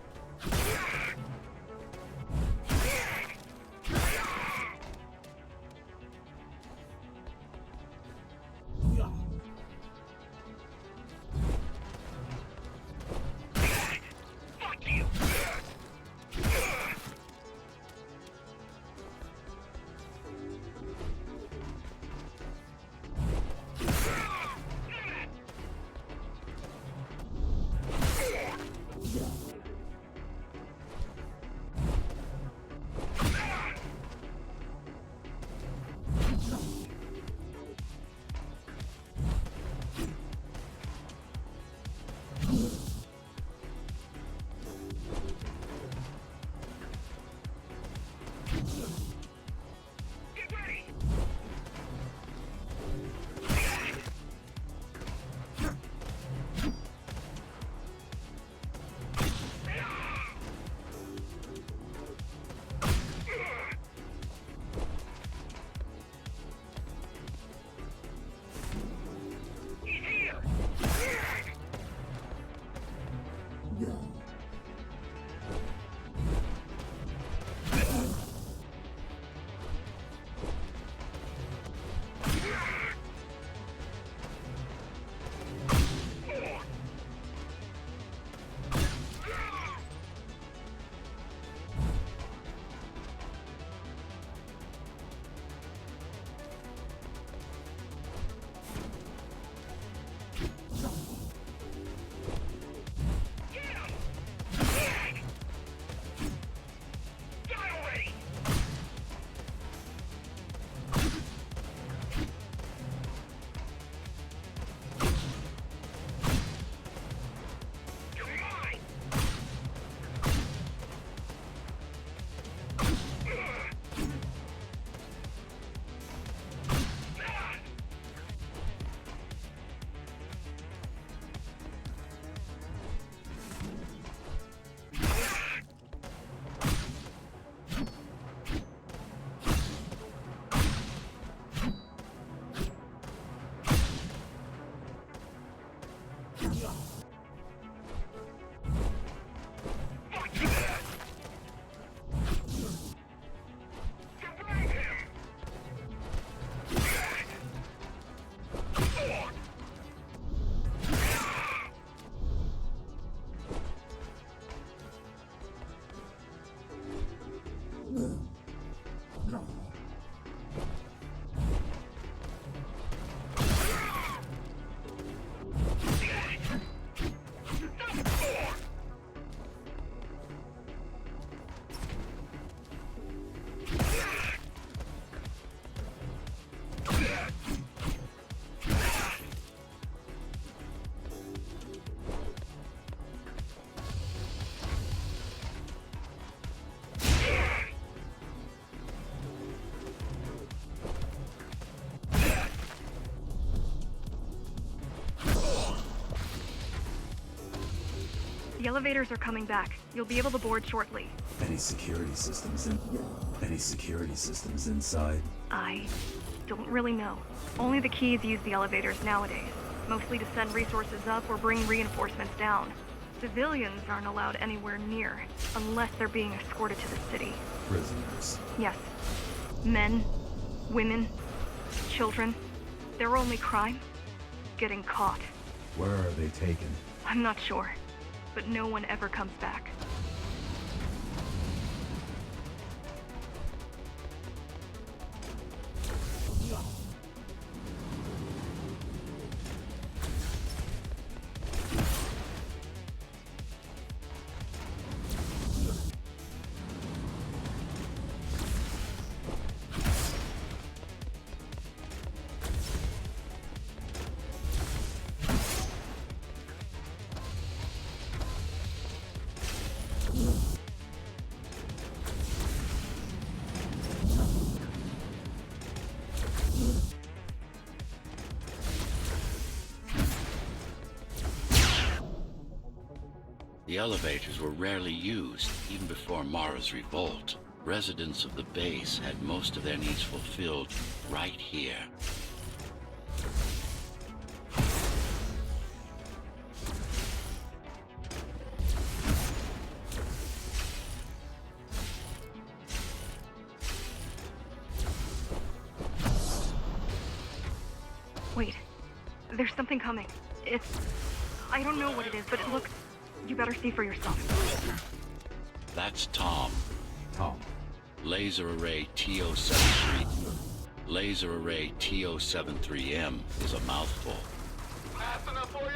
The elevators are coming back. You'll be able to board shortly.
Any security systems inside?
I don't really know. Only the keys use the elevators nowadays. Mostly to send resources up or bring reinforcements down. Civilians aren't allowed anywhere near, unless they're being escorted to the city.
Prisoners.
Yes. Men, women, children. Their only crime? Getting caught.
Where are they taken?
I'm not sure, but no one ever comes back.
The elevators were rarely used, even before Mara's revolt. Residents of the base had most of their needs fulfilled right here.
Wait. There's something coming. I don't know what it is, but it looks... You better see for yourself.
That's Tom.
Tom.
Laser array TO73. Laser array TO73M is a mouthful.
Fast enough for you?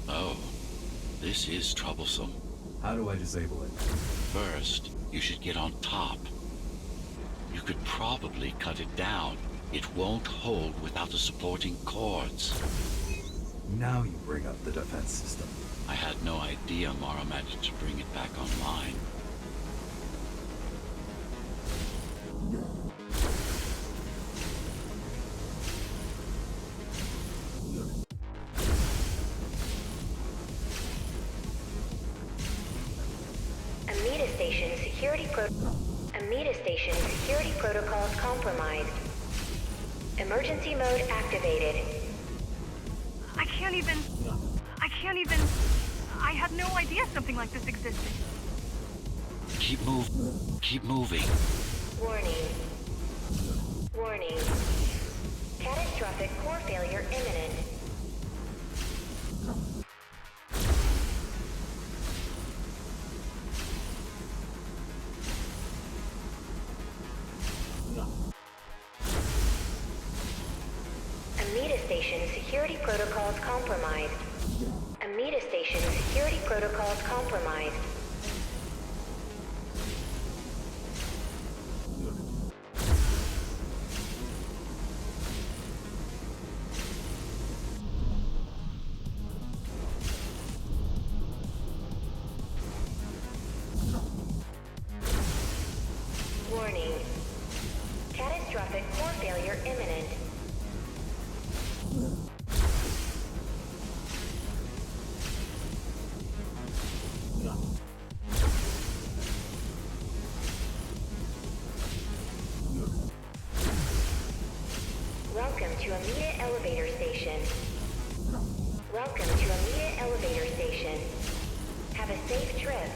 Oh, this is troublesome.
How do I disable it?
First, you should get on top. You could probably cut it down. It won't hold without the supporting cords.
Now you bring up the defense system.
I had no idea Mara managed to bring it back online.
Amida Station security protocols compromised. Emergency mode activated.
I can't even... I had no idea something like this existed.
Keep moving.
Warning. Warning. Catastrophic core failure imminent. Amida Station security protocols compromised. Amida Station security protocols compromised. Warning. Catastrophic core failure imminent. Welcome to Amida Elevator Station. Welcome to Amida Elevator Station. Have a safe trip.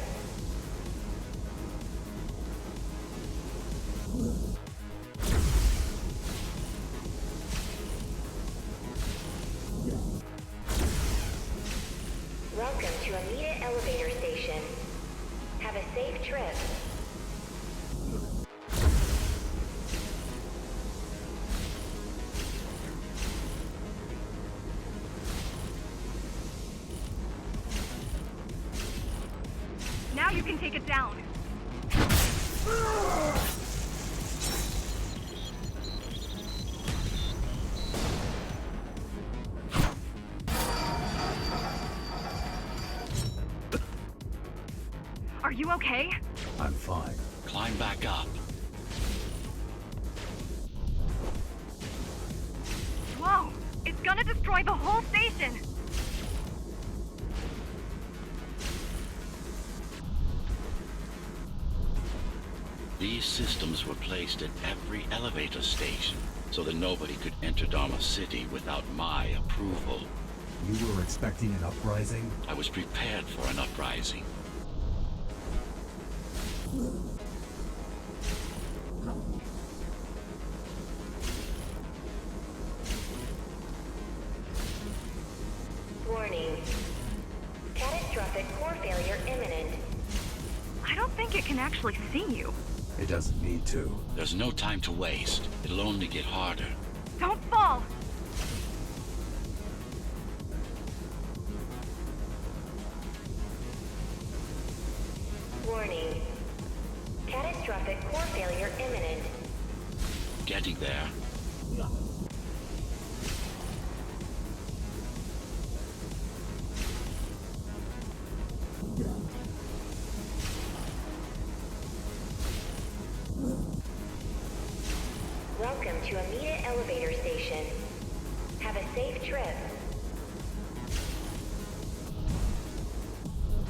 Welcome to Amida Elevator Station. Have a safe trip.
take it down. Are you okay?
I'm fine.
Climb back up.
Whoa! It's gonna destroy the whole station!
These systems were placed at every elevator station, so that nobody could enter Dharma City without my approval.
You were expecting an uprising?
I was prepared for an uprising.
Warning. Catastrophic core failure imminent.
I don't think it can actually see you.
It doesn't need to.
There's no time to waste. It'll only get harder.
Don't fall!
Warning. Catastrophic core failure imminent.
Getting there.
Welcome to Amida Elevator Station. Have a safe trip.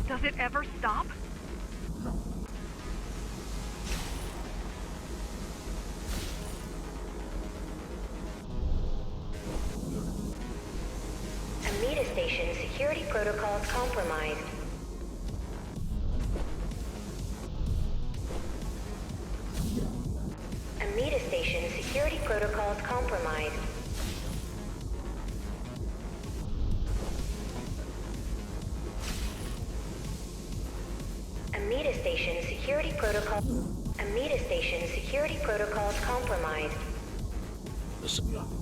Does it ever stop?
Amida Station security protocols compromised. Amida Station security protocols compromised. Amida Station security protocol. Amida Station security protocols compromised.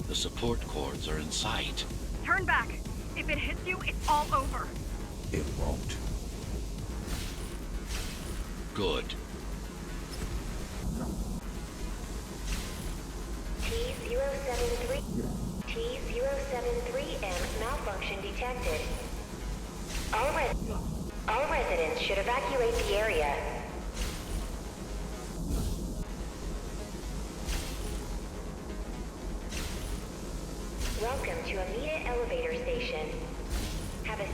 The support cords are in sight.
Turn back. If it hits you, it's all over.
It won't.
Good.
T073. T073M malfunction detected. All residents should evacuate the area. Welcome to Amida Elevator Station. Have a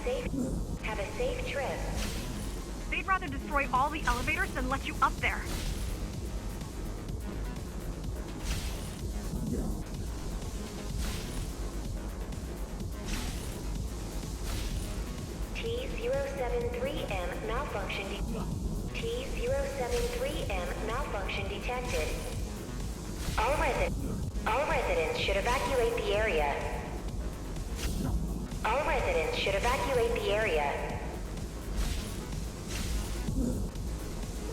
safe trip.
They'd rather destroy all the elevators than let you up there.
T073M malfunction T073M malfunction detected. All residents should evacuate the area. All residents should evacuate the area.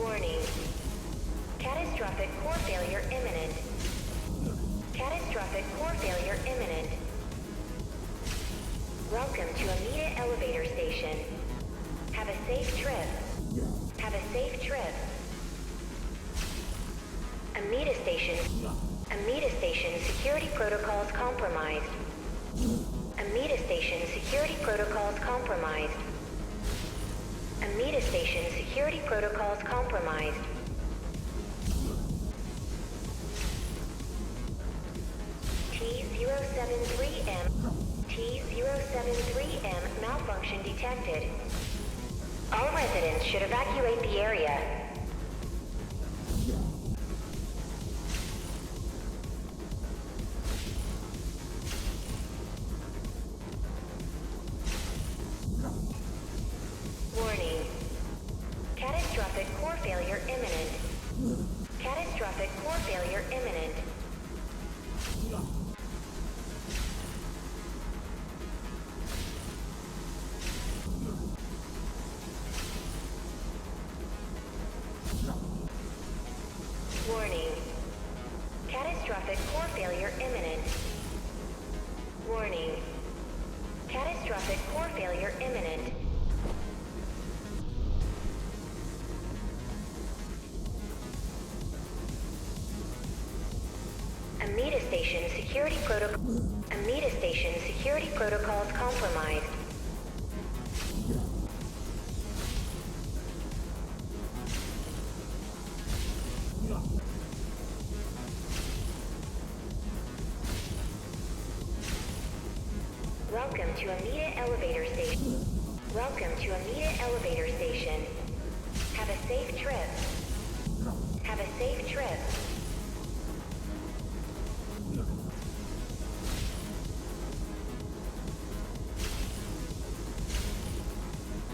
Warning. Catastrophic core failure imminent. Catastrophic core failure imminent. Welcome to Amida Elevator Station. Have a safe trip. Have a safe trip. Amida Station security protocols compromised. Amida Station security protocols compromised. Amida Station security protocols compromised. T073M malfunction detected. All residents should evacuate the area. Warning. Catastrophic core failure imminent. Catastrophic core failure imminent. Warning. Catastrophic core failure imminent. Warning. Catastrophic core failure imminent. Station security protocol. Amida Station security protocols compromised. Welcome to Amida Elevator Station. Welcome to Amida Elevator Station. Have a safe trip. Have a safe trip.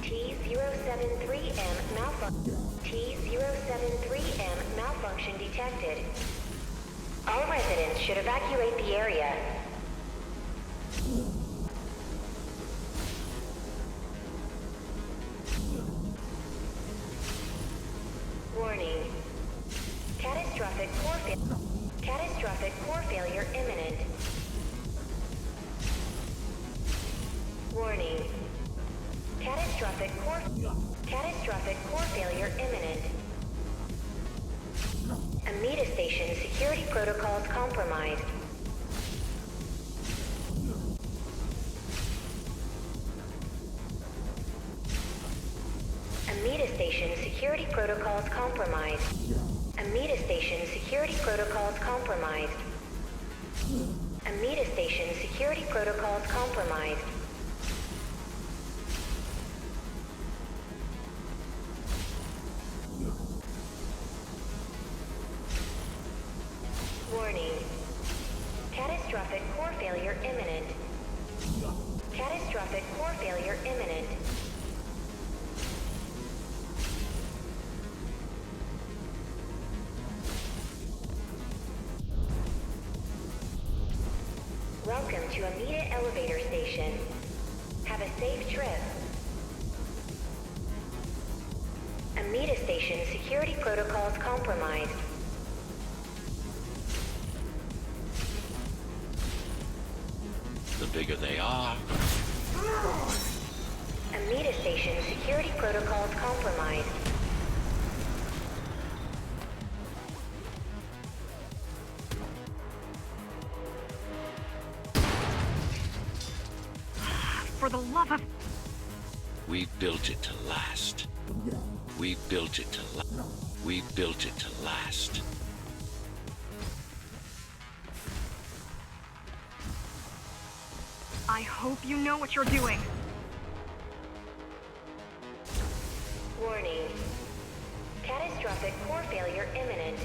T073M malfunction. T073M malfunction detected. All residents should evacuate the area. Warning. Catastrophic core failure imminent. Warning. Catastrophic core failure imminent. Amida Station security protocols compromised. Amida Station security protocols compromised. Amida Station security protocols compromised. Amida Station security protocols compromised. Warning. Catastrophic core failure imminent. Catastrophic core failure imminent. Welcome to Amida Elevator Station. Have a safe trip. Amida Station security protocols compromised.
The bigger they are,
Amida Station security protocols compromised.
For the love of...
we built it to last. We built it to we built it to last.
I hope you know what you're doing.
Warning. Catastrophic core failure imminent.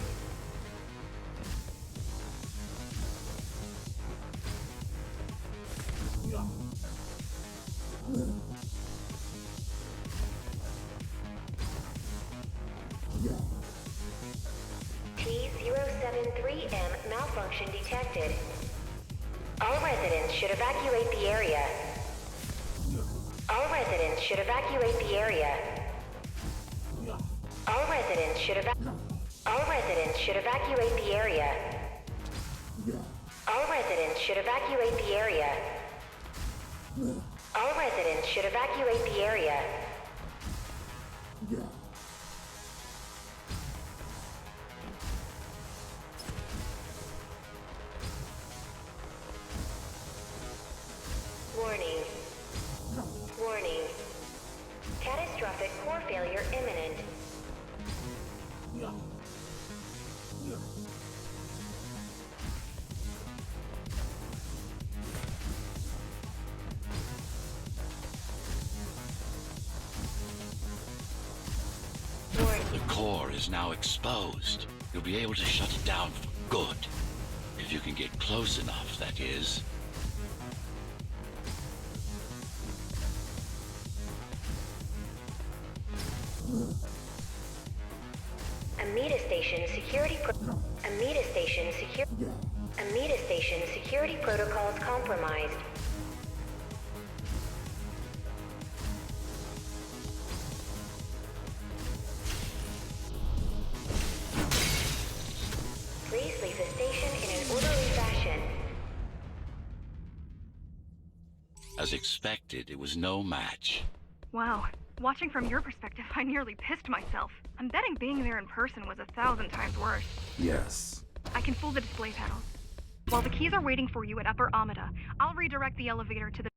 T073M malfunction detected. All residents should evacuate the area. All residents should evacuate the area. All residents should All residents should evacuate the area. All residents should evacuate the area. All residents should evacuate the area. Warning. Warning. Catastrophic core failure imminent.
The core is now exposed. You'll be able to shut it down for good. If you can get close enough, that is.
Amida Station security Amida Station security protocols compromised. Please leave the station in an orderly fashion.
As expected, it was no match.
Wow. Watching from your perspective, I nearly pissed myself. I'm betting being there in person was 1,000 times worse.
Yes.
I can fool the display panels. While the keys are waiting for you at Upper Amida, I'll redirect the elevator to the...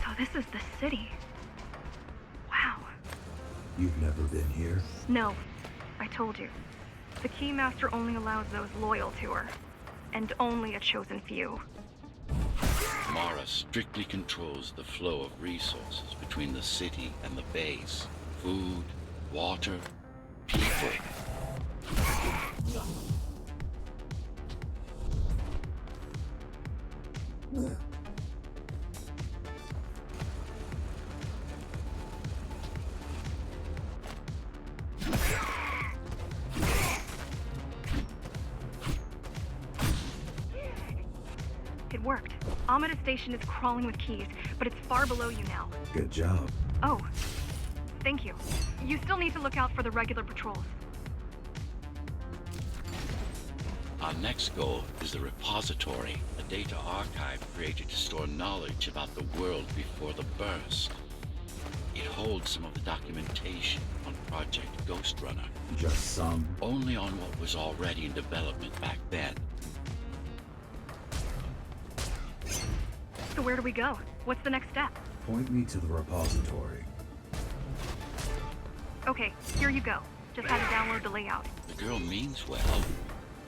So this is the city. Wow.
You've never been here?
No, I told you. The Keymaster only allows those loyal to her. And only a chosen few.
Mara strictly controls the flow of resources between the city and the base. Food, water, people.
It worked. Amida Station is crawling with keys, but it's far below you now.
Good job.
Oh, thank you. You still need to look out for the regular patrols.
Our next goal is the repository, a data archive created to store knowledge about the world before the burst. It holds some of the documentation on Project Ghostrunner,
Just some.
only on what was already in development back then.
So where do we go? What's the next step?
Point me to the repository.
Okay, here you go. Just had to download the layout.
The girl means well,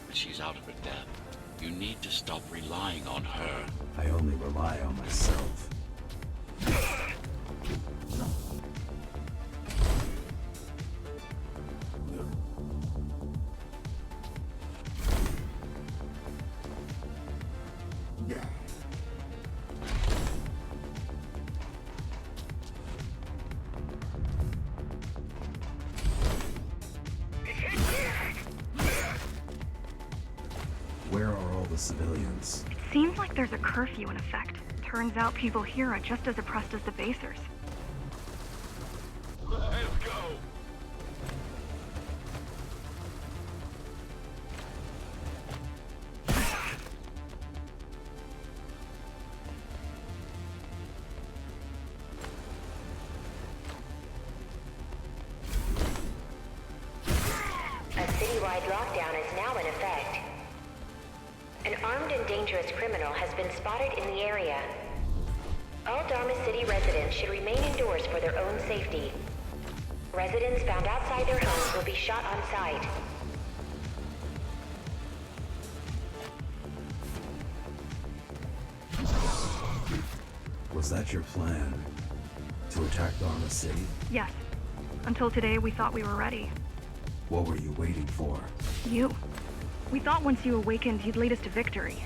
but she's out of her depth. You need to stop relying on her.
I only rely on myself. Where are all the civilians?
It seems like there's a curfew in effect. Turns out people here are just as oppressed as the basers.
Let's go.
A citywide lockdown is now in effect. An armed and dangerous criminal has been spotted in the area. All Dharma City residents should remain indoors for their own safety. Residents found outside their homes will be shot on sight.
Was that your plan? To attack Dharma City?
Yes. Until today, we thought we were ready.
What were you waiting for?
You. We thought once you awakened, you'd lead us to victory.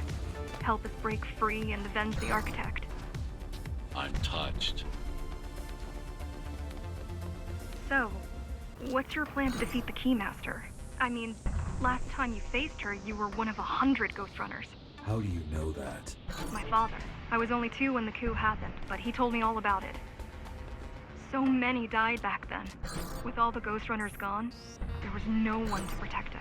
Help us break free and avenge the Architect.
I'm touched.
So, what's your plan to defeat the Keymaster? I mean, last time you faced her, you were one of 100 Ghostrunners.
How do you know that?
My father. I was only 2 when the coup happened, but he told me all about it. So many died back then. With all the Ghostrunners gone, there was no one to protect us.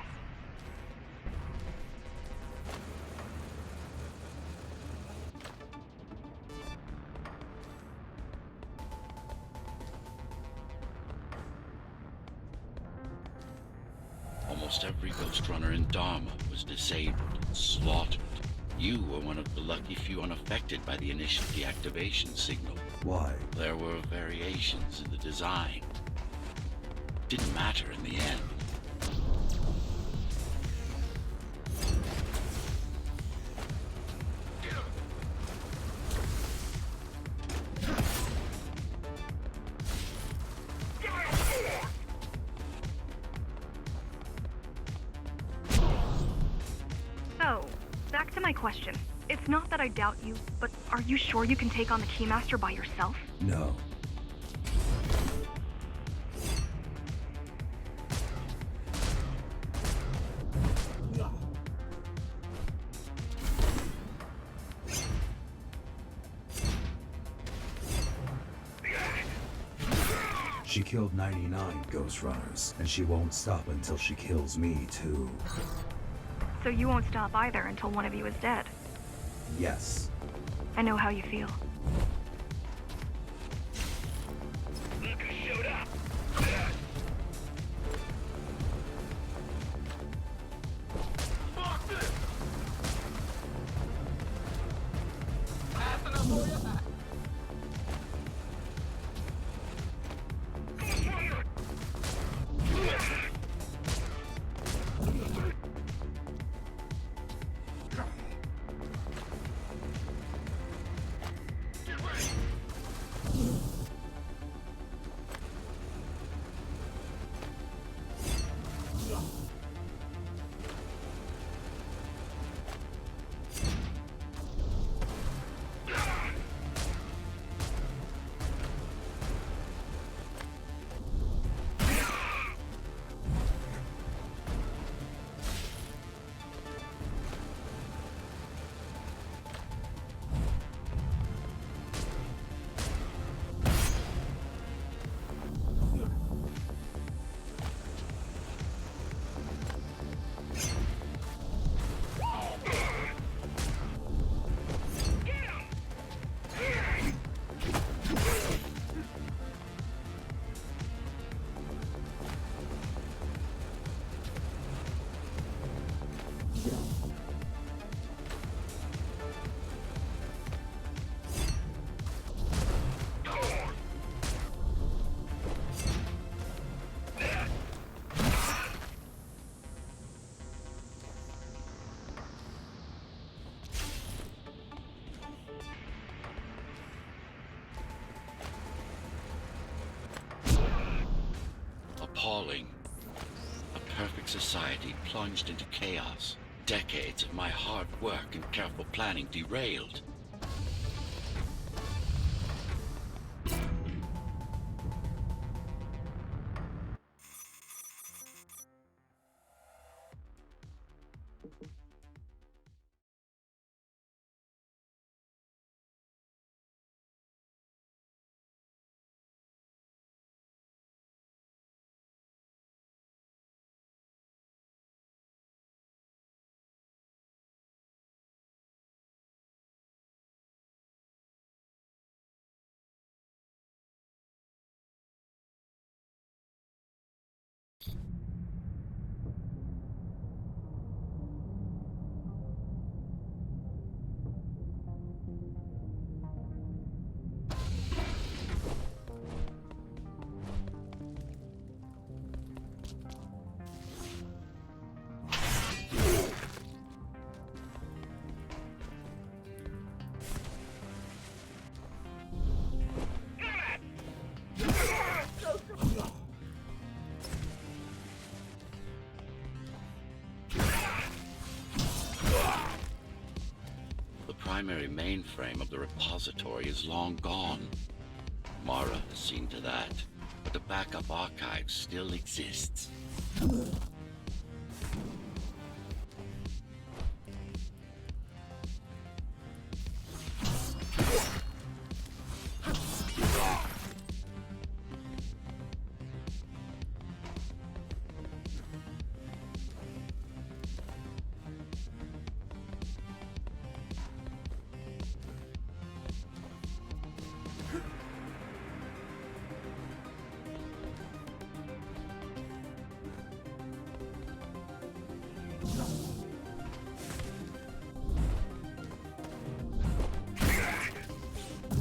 Almost every Ghostrunner in Dharma was disabled and slaughtered. You were one of the lucky few unaffected by the initial deactivation signal.
Why?
There were variations in the design. Didn't matter in the end.
So, back to my question. It's not that I doubt you, but are you sure you can take on the Keymaster by yourself?
No. She killed 99 Ghostrunners, and she won't stop until she kills me, too.
So you won't stop either until one of you is dead.
Yes.
I know how you feel.
Look who showed up. Fuck this. Fast enough for you?
Appalling. A perfect society plunged into chaos. Decades of my hard work and careful planning derailed. The primary mainframe of the repository is long gone. Mara has seen to that, but the backup archive still exists.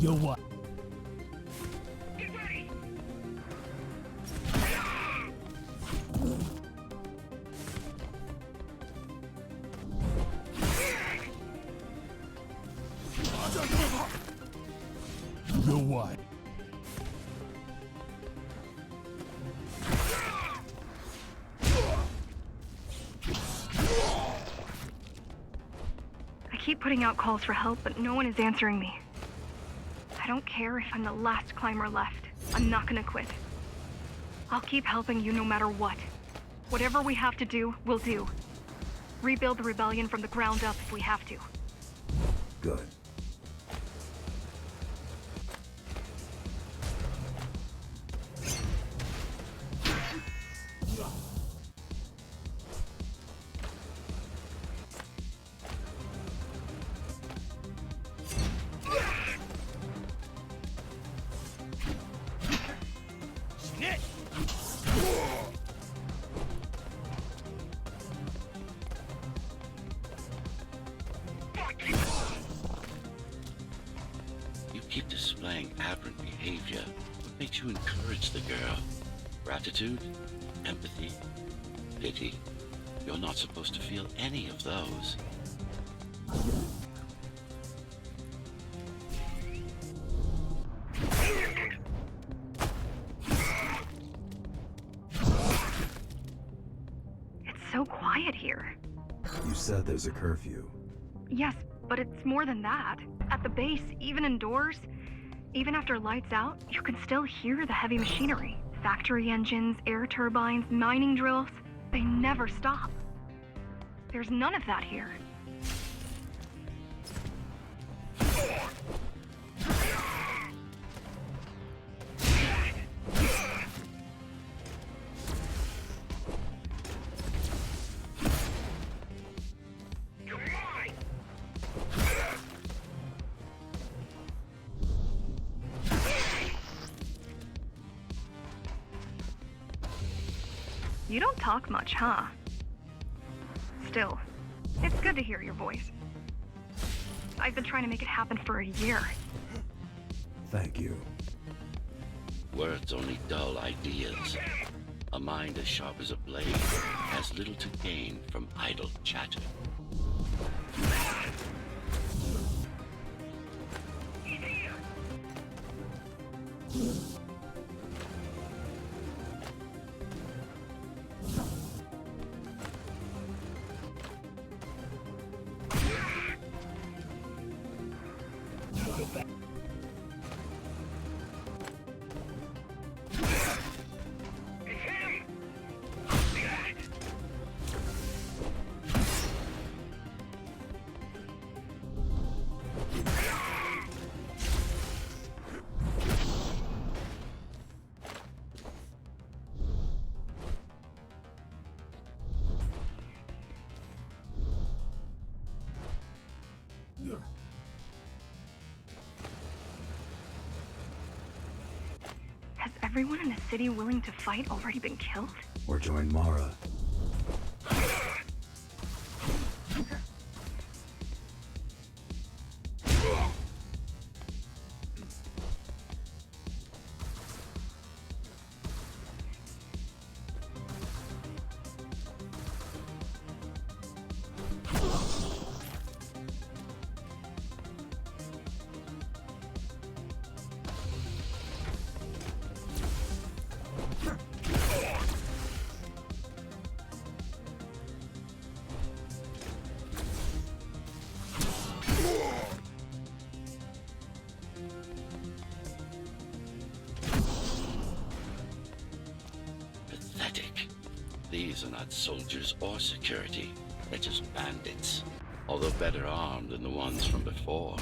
Yo, what?
Get ready.
Yo, what?
I keep putting out calls for help, but no one is answering me. I don't care if I'm the last climber left. I'm not gonna quit. I'll keep helping you no matter what. Whatever we have to do, we'll do. Rebuild the rebellion from the ground up if we have to.
Good.
keep displaying aberrant behavior, what makes you encourage the girl? Gratitude? Empathy? Pity? You're not supposed to feel any of those.
It's so quiet here.
You said there's a curfew.
Yes, but it's more than that. At the base, even indoors, even after lights out, you can still hear the heavy machinery. Factory engines, air turbines, mining drills. They never stop. There's none of that here.
You're mine!
You don't talk much, huh? Still, it's good to hear your voice. I've been trying to make it happen for a year.
Thank you.
Words only dull ideas. A mind as sharp as a blade has little to gain from idle chatter.
Has everyone in the city willing to fight already been killed?
Or join Mara.
Pathetic. These are not soldiers or security. They're just bandits. Although better armed than the ones from before.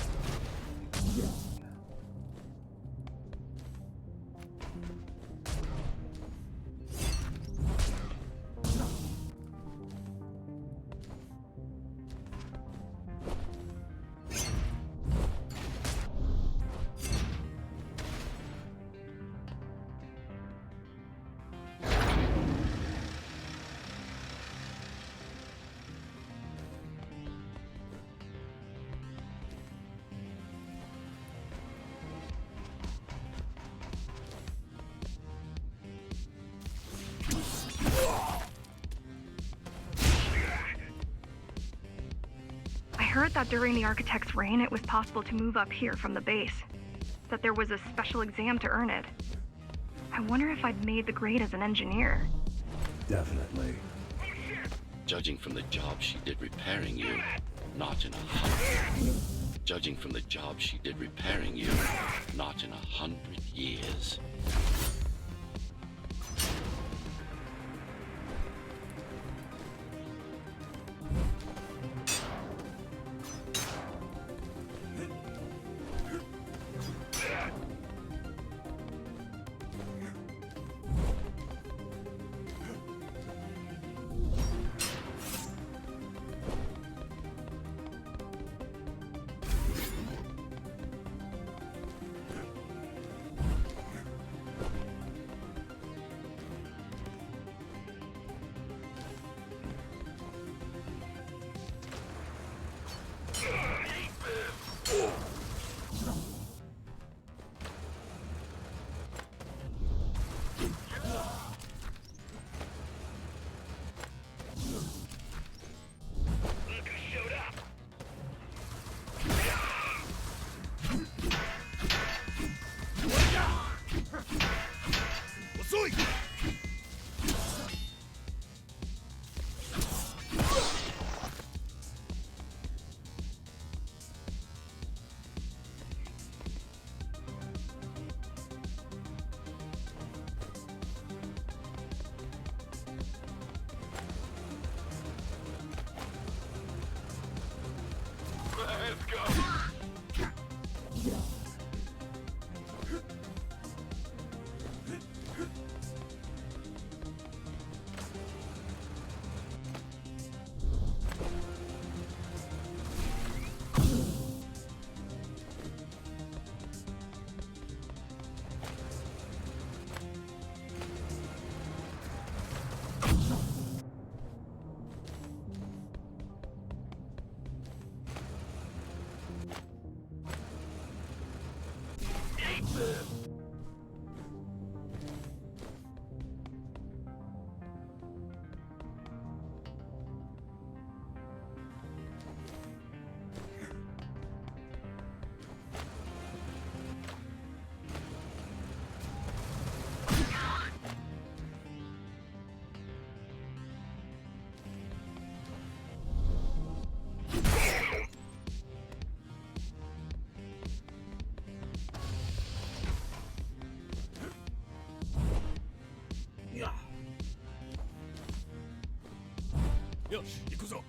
I heard that during the Architect's reign, it was possible to move up here from the base. That there was a special exam to earn it. I wonder if I'd made the grade as an engineer.
Definitely.
Judging from the job she did repairing you, not in 100. Judging from the job she did repairing you, not in 100 years.
よし、行くぞ。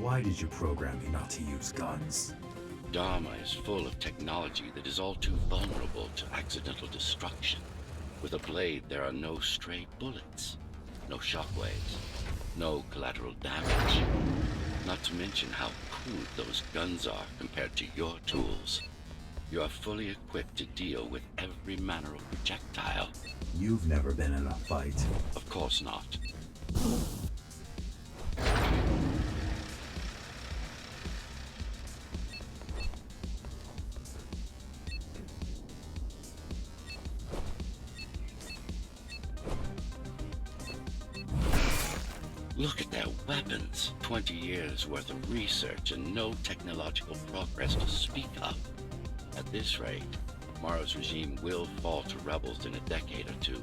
Why did you program me not to use guns?
Dharma is full of technology that is all too vulnerable to accidental destruction. With a blade, there are no stray bullets, no shockwaves, no collateral damage. Not to mention how crude those guns are compared to your tools. You are fully equipped to deal with every manner of projectile.
You've never been in a fight.
Of course not. Look at their weapons. 20 years worth of research and no technological progress to speak of. At this rate, Morrow's regime will fall to rebels in a decade or two.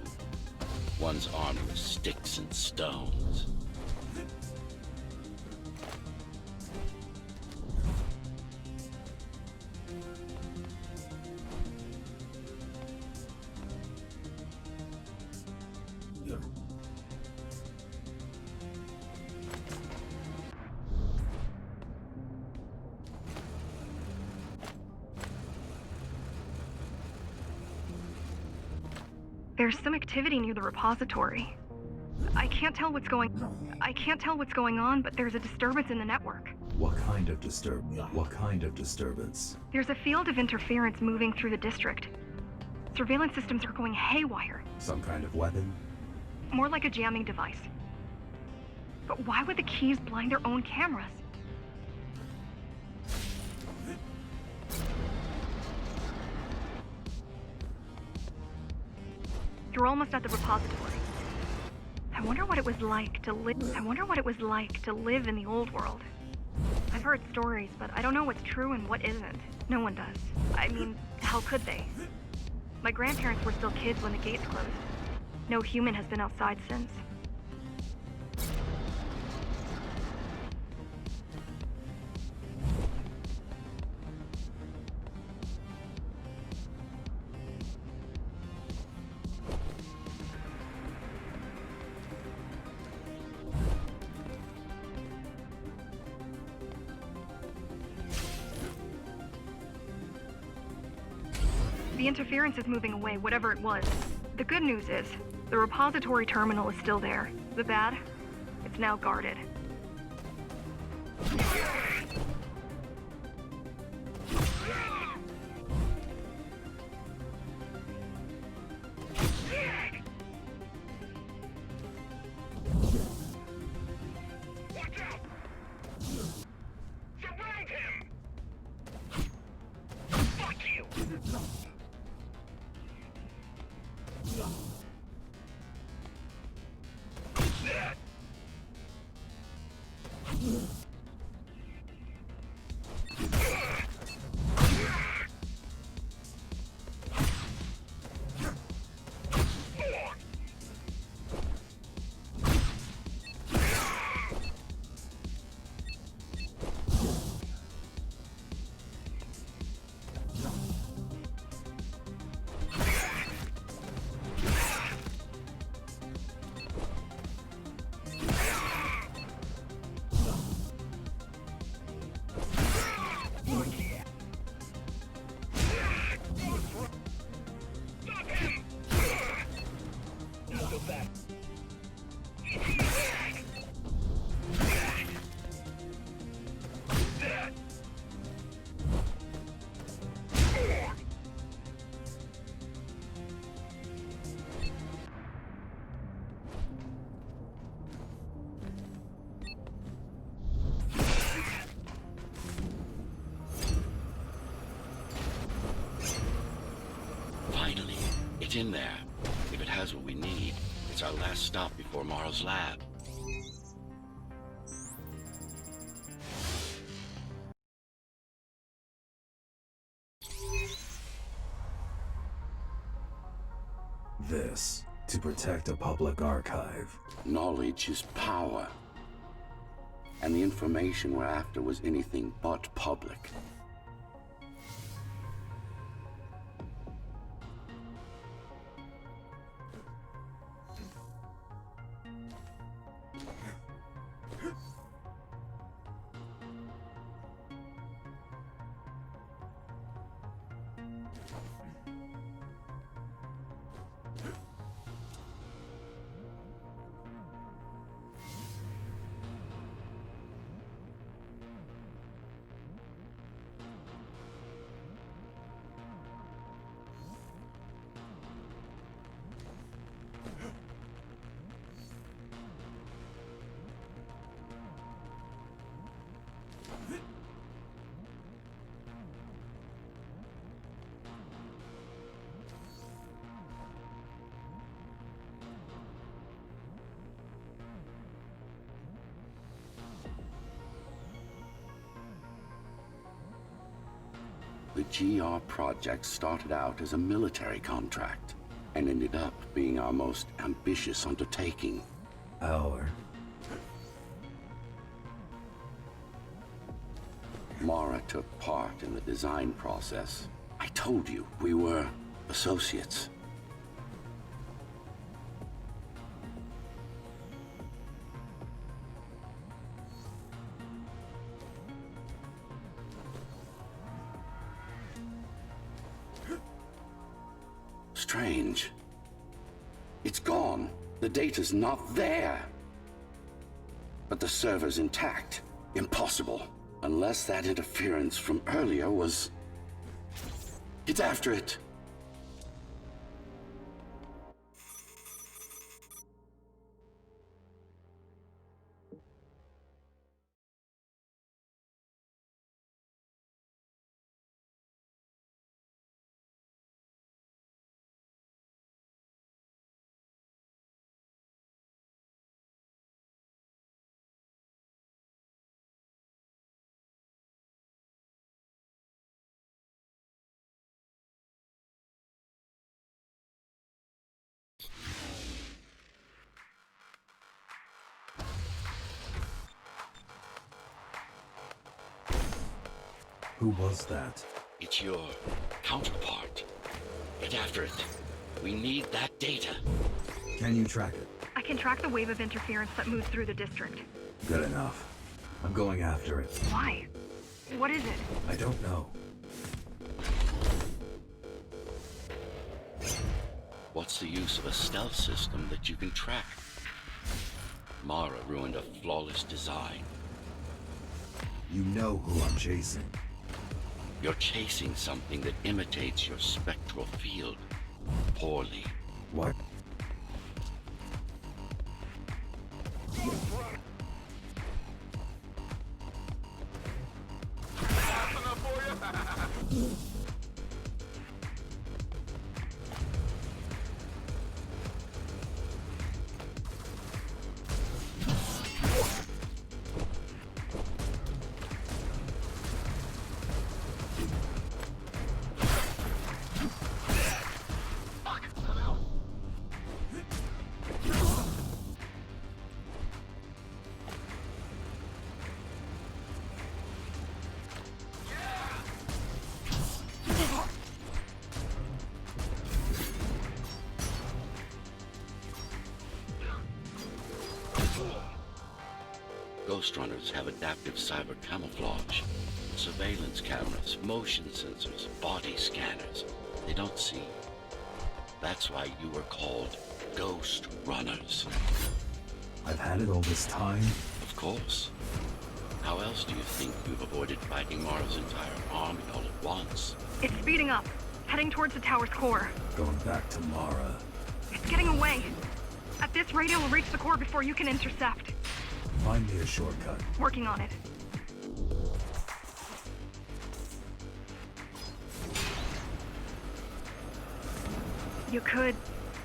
Ones armed with sticks and stones.
There's some activity near the repository. I can't tell what's going on, but there's a disturbance in the network.
What kind of disturbance?
There's a field of interference moving through the district. Surveillance systems are going haywire.
Some kind of weapon?
More like a jamming device. But why would the keys blind their own cameras? You're almost at the repository. I wonder what it was like to live in the old world. I've heard stories, but I don't know what's true and what isn't. No one does. I mean, how could they? My grandparents were still kids when the gates closed. No human has been outside since. The interference is moving away, whatever it was. The good news is, the repository terminal is still there. The bad? It's now guarded.
Watch out! Surround him! Fuck you!
Get in there. If it has what we need, it's our last stop before Mara's lab.
This, to protect a public archive.
Knowledge is power. And the information we're after was anything but public. The GR project started out as a military contract and ended up being our most ambitious undertaking. Mara took part in the design process. I told you, we were associates. Strange. It's gone. The data's not there. But the server's intact. Impossible. Unless that interference from earlier was... Get after it!
Who was that?
It's your counterpart. Get after it. We need that data.
Can you track it?
I can track the wave of interference that moves through the district.
Good enough. I'm going after it.
Why? What is it?
I don't know.
What's the use of a stealth system that you can track? Mara ruined a flawless design.
You know who I'm chasing.
You're chasing something that imitates your spectral field. Poorly.
What?
Ghostrunners have adaptive cyber camouflage, surveillance cameras, motion sensors, body scanners. They don't see. That's why you were called Ghost Runners.
I've had it all this time?
Of course. How else do you think you've avoided fighting Mara's entire army all at once?
It's speeding up, heading towards the tower's core.
Going back to Mara.
It's getting away. At this rate, it will reach the core before you can intercept.
Find me a shortcut.
Working on it. You could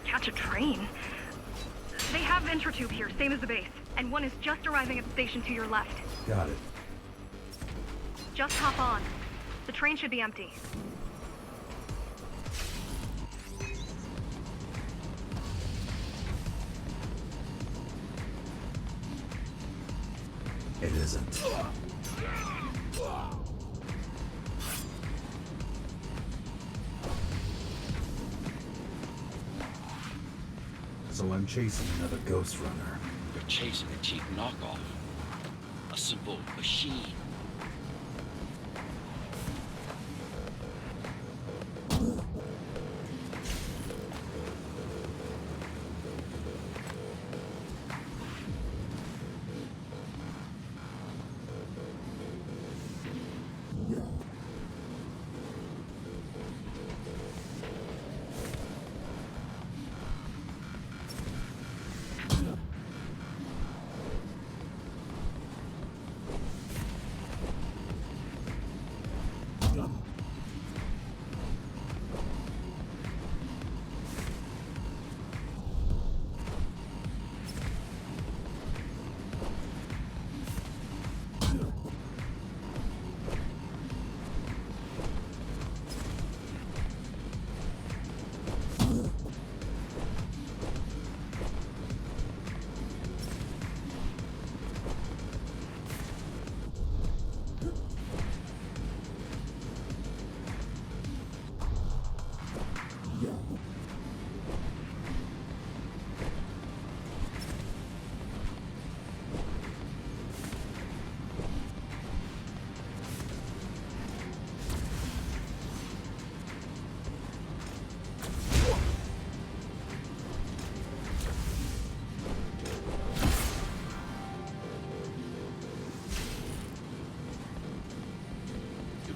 catch a train. They have Intratube here, same as the base. And one is just arriving at the station to your left.
Got it.
Just hop on. The train should be empty.
It isn't. So I'm chasing another Ghostrunner.
You're chasing a cheap knockoff. A simple machine.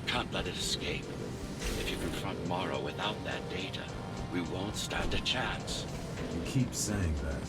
Can't let it escape. If you confront Morrow without that data, we won't stand a chance.
You keep saying that.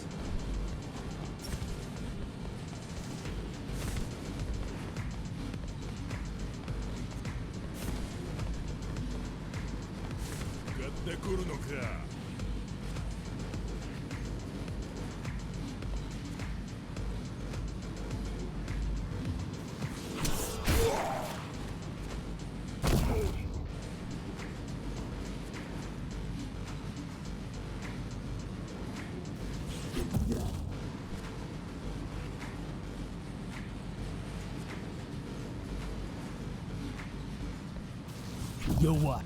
You what?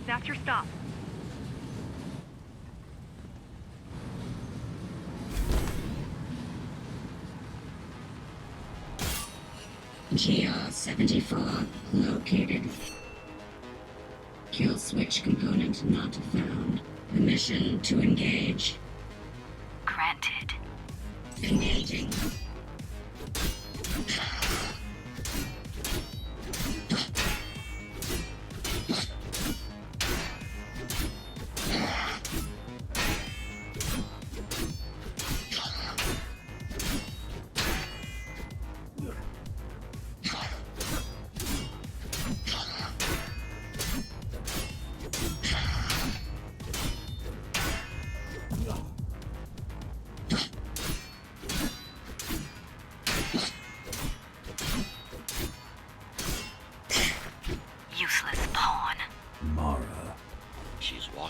That's your stop.
GR-74 located. Kill switch component not found. Permission to engage.
Granted.
Engaging.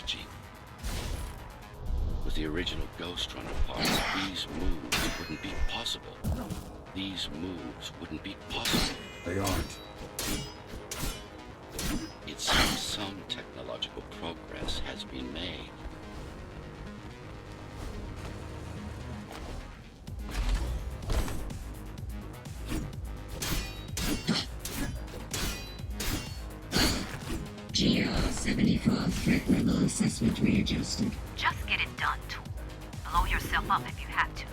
technology. With the original Ghostrunner parts, these moves wouldn't be possible. These moves wouldn't be possible.
They aren't.
It seems some technological progress has been made.
GR-74 threat level assessment readjusted.
Just get it done, Tool. Blow yourself up if you have to.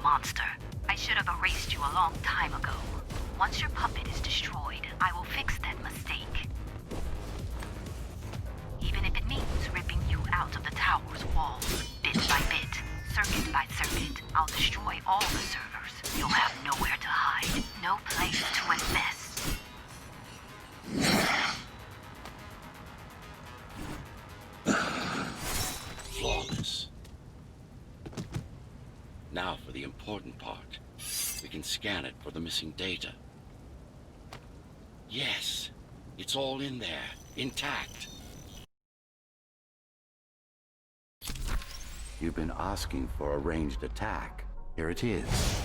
Monster. I should have erased you a long time ago. Once your puppet is destroyed, I will fix that mistake. Even if it means ripping you out of the tower's walls, bit by bit, circuit by circuit, I'll destroy all the servers. You'll have nowhere to hide, no place to invest.
Flawless. Now for the important part. We can scan it for the missing data. Yes, it's all in there, intact.
You've been asking for a ranged attack. Here it is.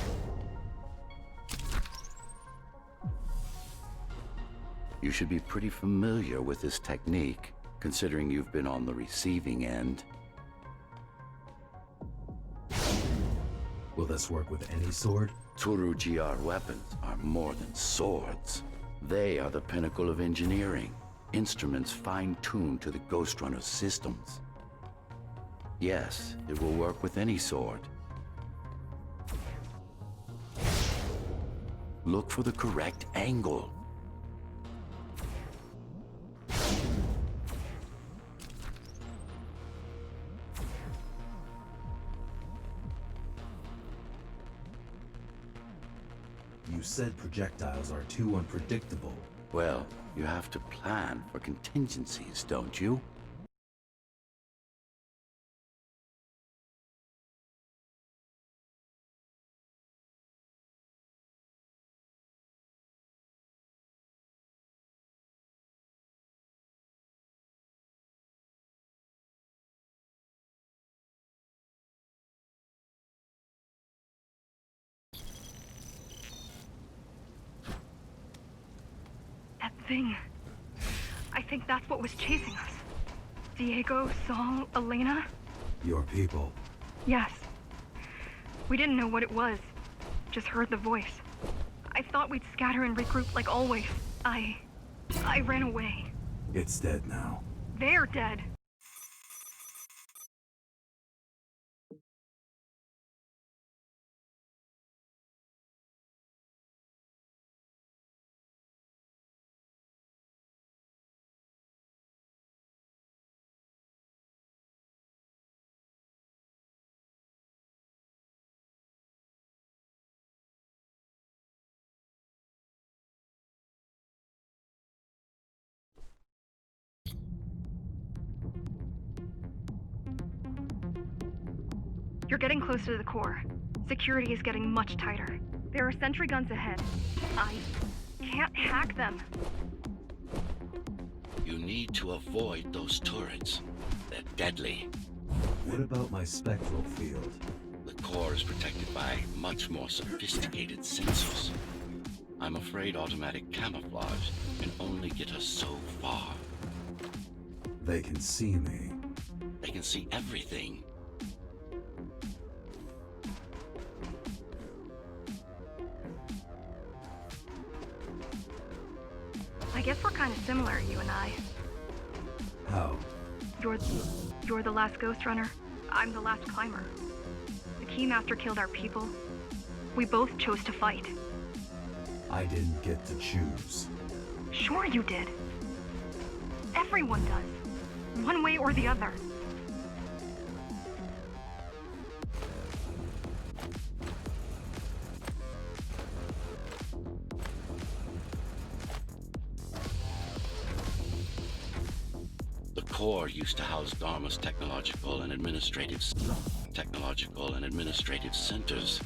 You should be pretty familiar with this technique, considering you've been on the receiving end.
Will this work with any sword?
Turu GR weapons are more than swords. They are the pinnacle of engineering, instruments fine-tuned to the Ghostrunner systems. Yes, it will work with any sword. Look for the correct angle.
You said projectiles are too unpredictable.
Well, you have to plan for contingencies, don't you?
That thing. I think that's what was chasing us. Diego, Saul, Elena?
Your people.
Yes. We didn't know what it was. Just heard the voice. I thought we'd scatter and regroup like always. I ran away.
It's dead now.
They're dead. You're getting close to the core. Security is getting much tighter. There are sentry guns ahead. I can't hack them.
You need to avoid those turrets. They're deadly.
What about my spectral field?
The core is protected by much more sophisticated sensors. I'm afraid automatic camouflage can only get us so far.
They can see me.
They can see everything.
I guess we're kind of similar, you and I.
How?
You're the last Ghostrunner. I'm the last climber. The Keymaster killed our people. We both chose to fight.
I didn't get to choose.
Sure you did. Everyone does. One way or the other.
The core used to house Dharma's technological and administrative centers.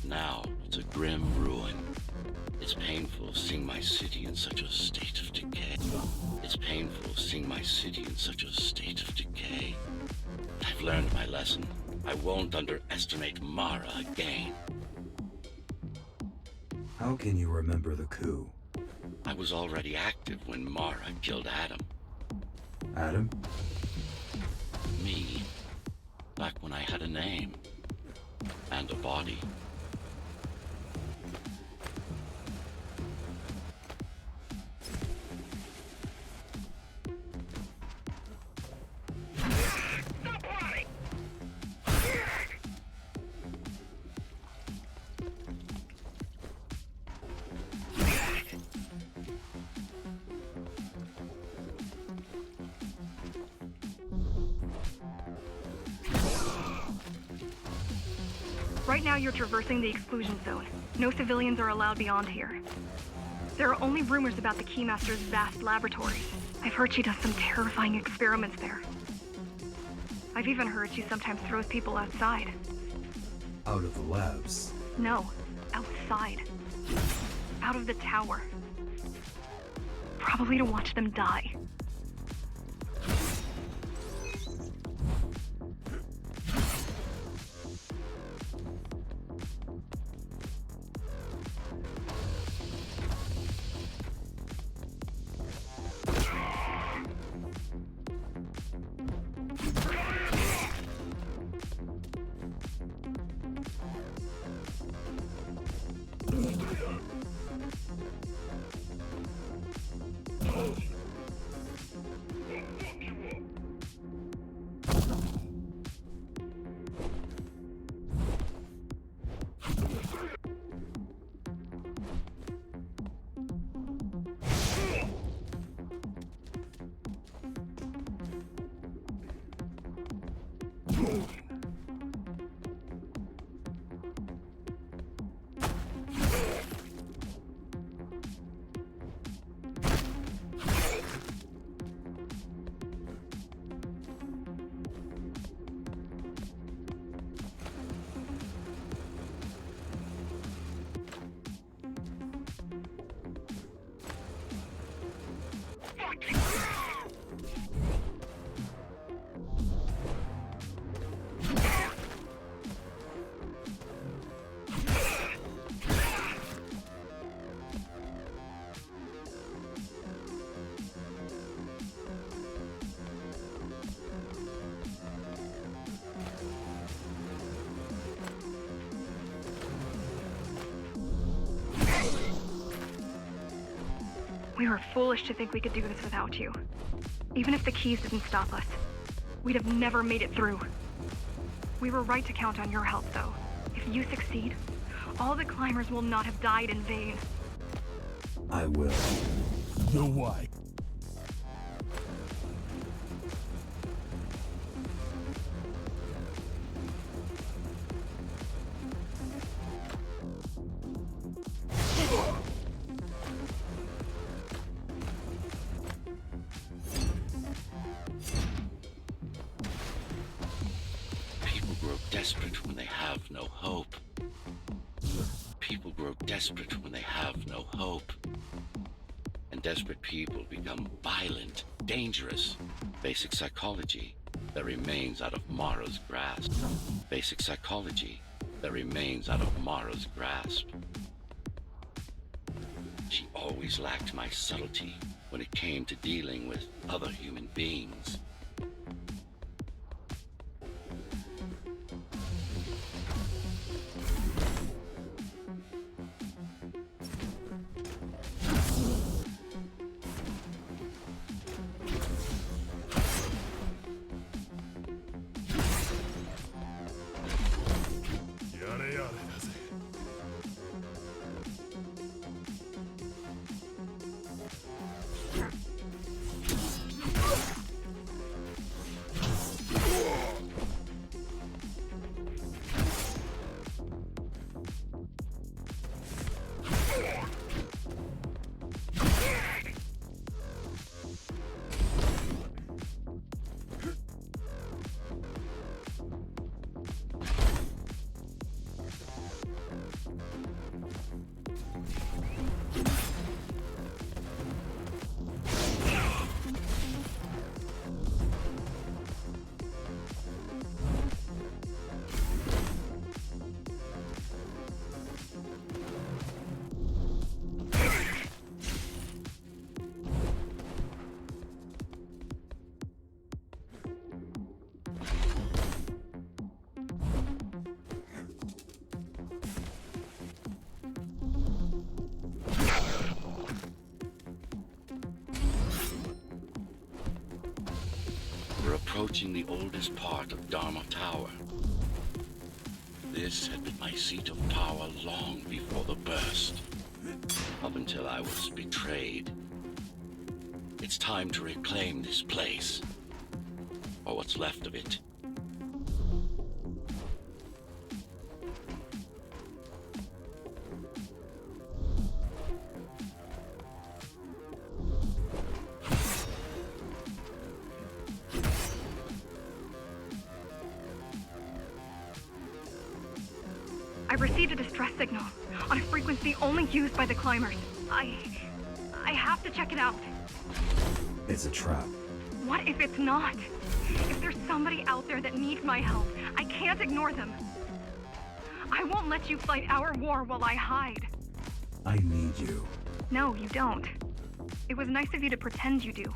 Now it's a grim ruin. It's painful seeing my city in such a state of decay. It's painful seeing my city in such a state of decay. I've learned my lesson. I won't underestimate Mara again.
How can you remember the coup?
I was already active when Mara killed Adam.
Adam?
Me. Back when I had a name. And a body.
Stop running!
Right now you're traversing the exclusion zone. No civilians are allowed beyond here. There are only rumors about the Keymaster's vast laboratories. I've heard she does some terrifying experiments there. I've even heard she sometimes throws people outside.
Out of the labs.
No, outside. Out of the tower. Probably to watch them die. We were foolish to think we could do this without you. Even if the keys didn't stop us, we'd have never made it through. We were right to count on your help, though. If you succeed, all the climbers will not have died in vain.
I will.
You're why.
People grow desperate when they have no hope. People grow desperate when they have no hope. And desperate people become violent, dangerous. Basic psychology that remains out of Mara's grasp. Basic psychology that remains out of Mara's grasp. She always lacked my subtlety, when it came to dealing with other human beings. We're approaching the oldest part of Dharma Tower. This had been my seat of power long before the burst, up until I was betrayed. It's time to reclaim this place, or what's left of it.
I received a distress signal on a frequency only used by the climbers. I have to check it out.
It's a trap.
What if it's not? If there's somebody out there that needs my help, I can't ignore them. I won't let you fight our war while I hide.
I need you.
No, you don't. It was nice of you to pretend you do.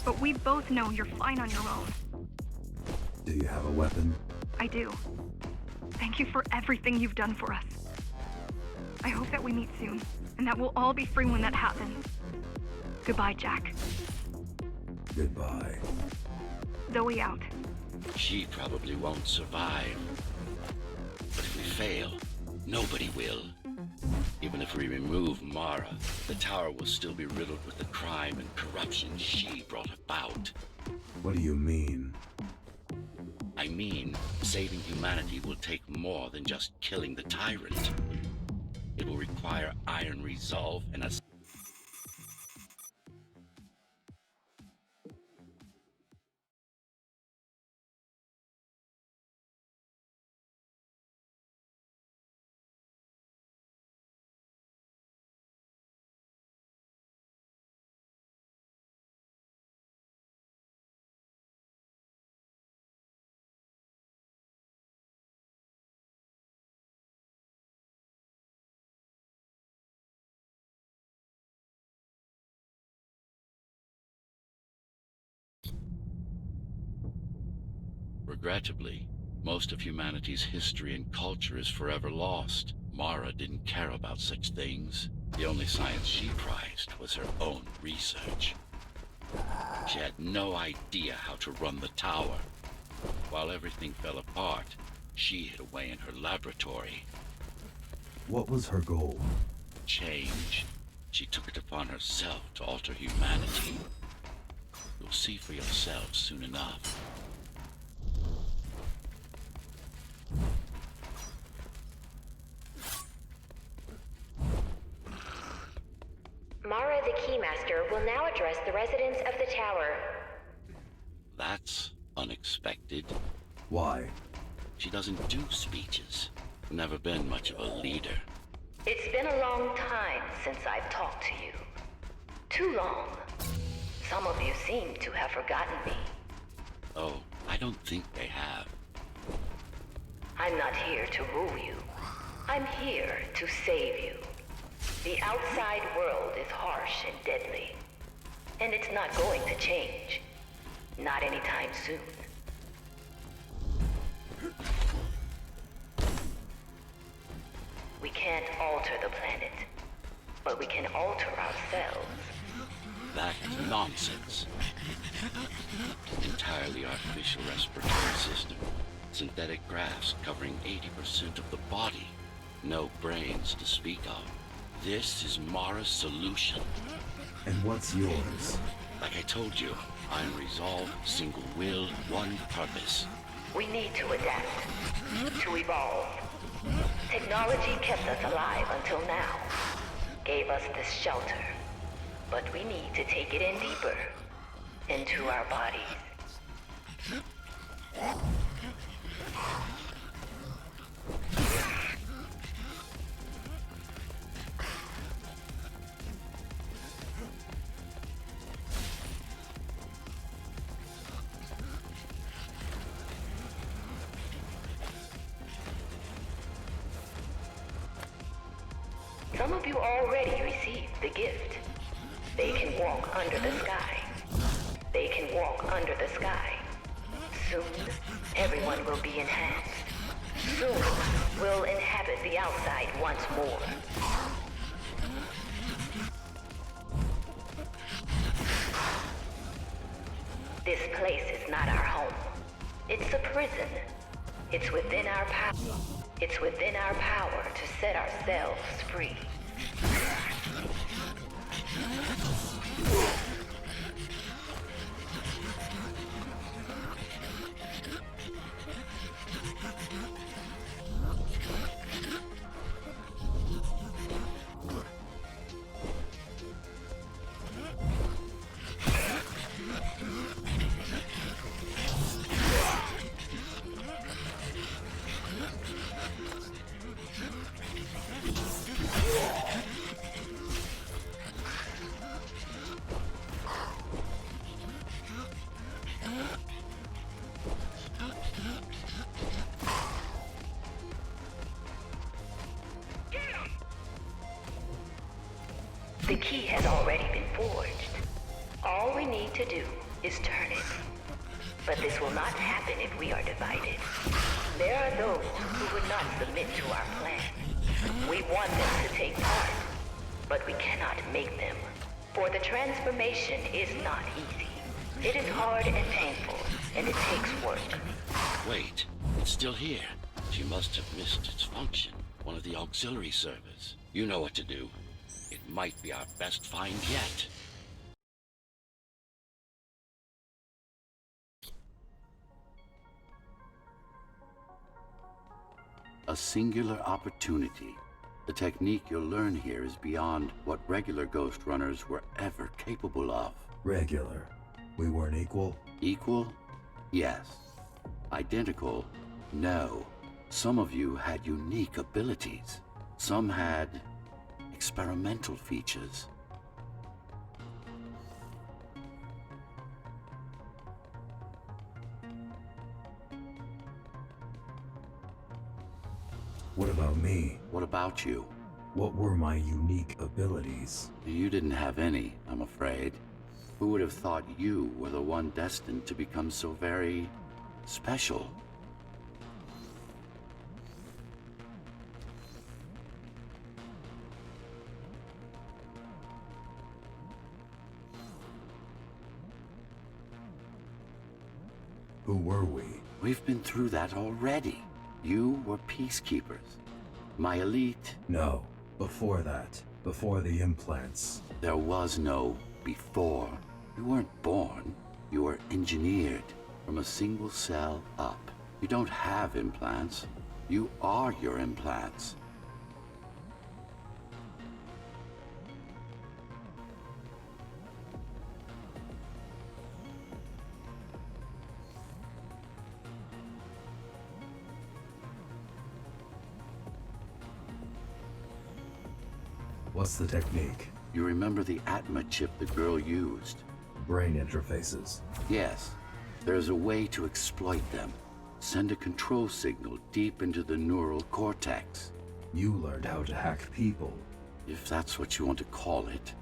But we both know you're fine on your own.
Do you have a weapon?
I do. Thank you for everything you've done for us. I hope that we meet soon, and that we'll all be free when that happens. Goodbye, Jack.
Goodbye.
Zoe out.
She probably won't survive. But if we fail, nobody will. Even if we remove Mara, the tower will still be riddled with the crime and corruption she brought about.
What do you mean?
I mean, saving humanity will take more than just killing the tyrant. It will require iron resolve and a... Regrettably, most of humanity's history and culture is forever lost. Mara didn't care about such things. The only science she prized was her own research. She had no idea how to run the tower. While everything fell apart, she hid away in her laboratory.
What was her goal?
Change. She took it upon herself to alter humanity. You'll see for yourself soon enough.
Mara the Keymaster will now address the residents of the tower.
That's unexpected.
Why?
She doesn't do speeches. Never been much of a leader.
It's been a long time since I've talked to you. Too long. Some of you seem to have forgotten me.
Oh, I don't think they have.
I'm not here to rule you. I'm here to save you. The outside world is harsh and deadly. And it's not going to change. Not anytime soon. We can't alter the planet, but we can alter ourselves.
That's nonsense. Entirely artificial respiratory system. Synthetic grafts covering 80% of the body. No brains to speak of. This is Mara's solution.
And what's yours?
Like I told you, iron resolve, single will, one purpose.
We need to adapt, to evolve. Technology kept us alive until now, gave us this shelter. But we need to take it in deeper, into our bodies. Some of you already received the gift. They can walk under the sky. They can walk under the sky. Soon, everyone will be enhanced. Soon, we'll inhabit the outside once more. This place is not our home. It's a prison. It's within our power. It's within our power to set ourselves free. The key has already been forged. All we need to do is turn it. But this will not happen if we are divided. There are those who would not submit to our plan. We want them to take part, but we cannot make them. For the transformation is not easy. It is hard and painful, and it takes work.
Wait, it's still here. She must have missed its function. One of the auxiliary servers. You know what to do. It might be our best find yet.
A singular opportunity. The technique you'll learn here is beyond what regular Ghost Runners were ever capable of.
Regular. We weren't equal?
Equal? Yes. Identical? No. Some of you had unique abilities. Some had experimental features.
What about me?
What about you?
What were my unique abilities?
You didn't have any, I'm afraid. Who would have thought you were the one destined to become so very special?
Who were we?
We've been through that already. You were peacekeepers. My elite.
No, before that. Before the implants.
There was no before. You weren't born. You were engineered from a single cell up. You don't have implants. You are your implants.
What's the technique?
You remember the Atma chip the girl used?
Brain interfaces.
Yes. There's a way to exploit them. Send a control signal deep into the neural cortex.
You learned how to hack people.
If that's what you want to call it.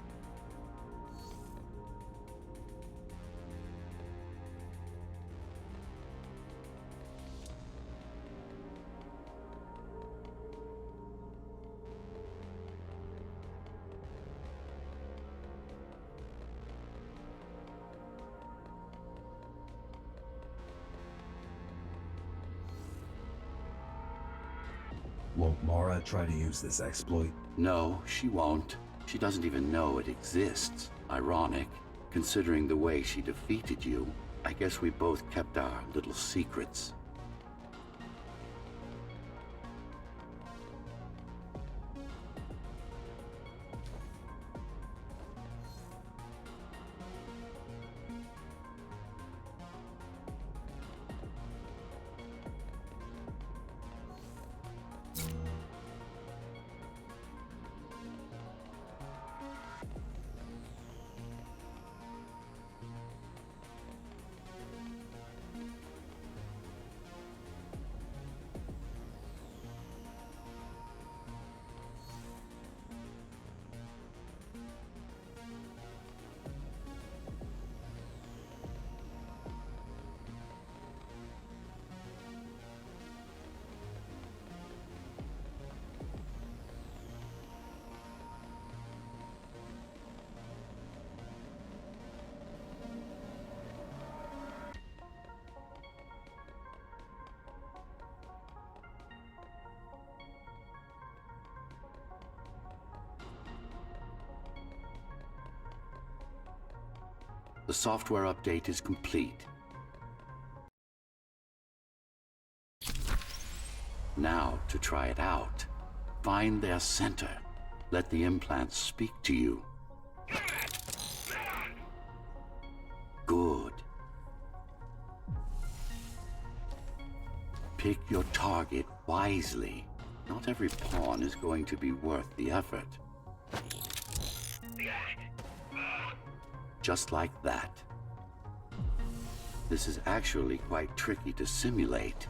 Won't Mara try to use this exploit?
No, she won't. She doesn't even know it exists. Ironic, considering the way she defeated you. I guess we both kept our little secrets. The software update is complete. Now to try it out. Find their center. Let the implants speak to you. Good. Pick your target wisely. Not every pawn is going to be worth the effort. Just like that. This is actually quite tricky to simulate.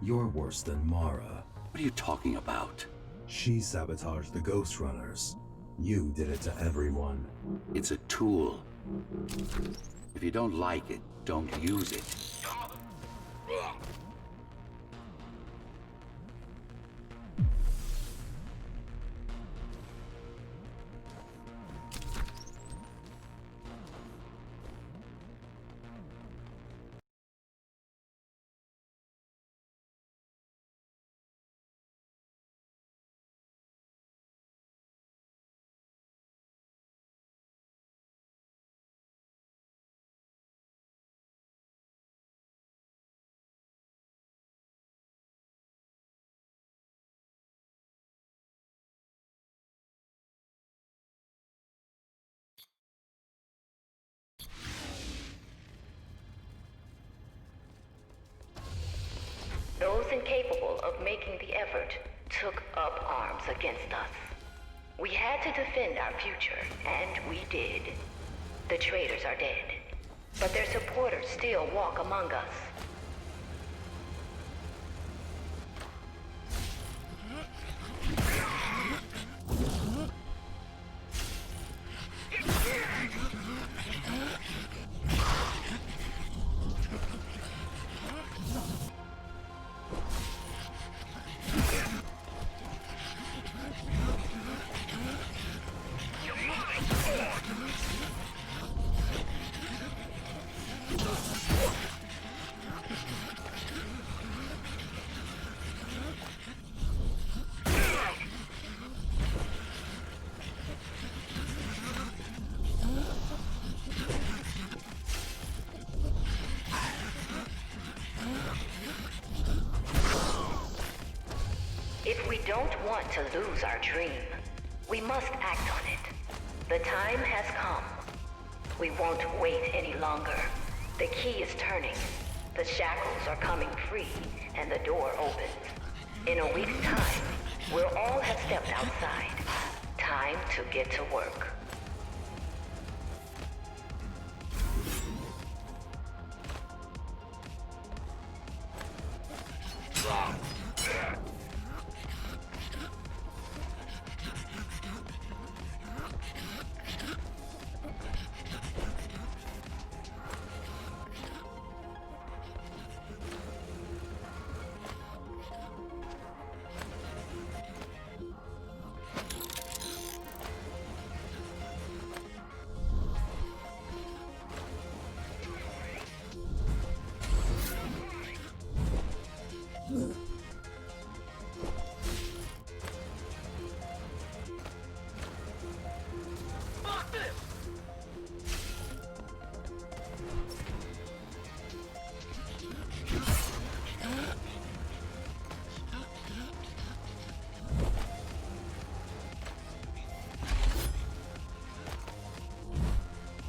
You're worse than Mara.
What are you talking about?
She sabotaged the Ghostrunners. You did it to everyone.
It's a tool. If you don't like it, don't use it.
Those incapable of making the effort took up arms against us. We had to defend our future, and we did. The traitors are dead, but their supporters still walk among us. If we don't want to lose our dream, we must act on it. The time has come. We won't wait any longer. The key is turning. The shackles are coming free, and the door opens. In a week's time, we'll all have stepped outside. Time to get to work.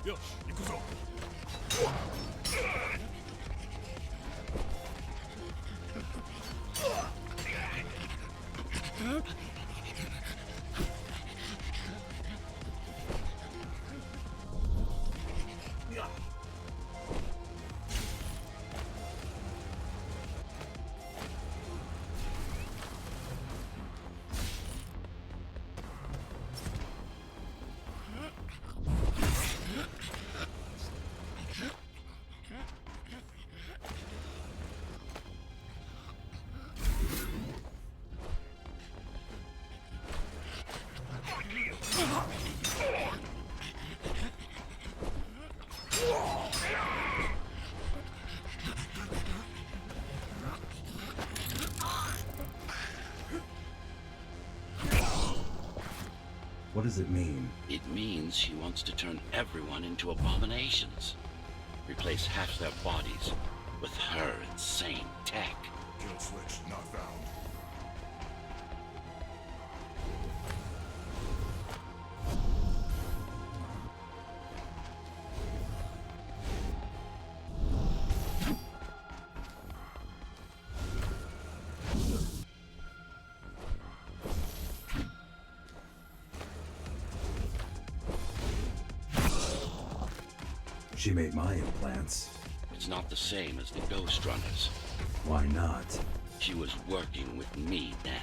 よし、行くぞ。
What does it mean?
It means she wants to turn everyone into abominations. Replace half their bodies with her insane tech.
Kill switch not found.
She made my implants.
It's not the same as the Ghostrunners.
Why not?
She was working with me then.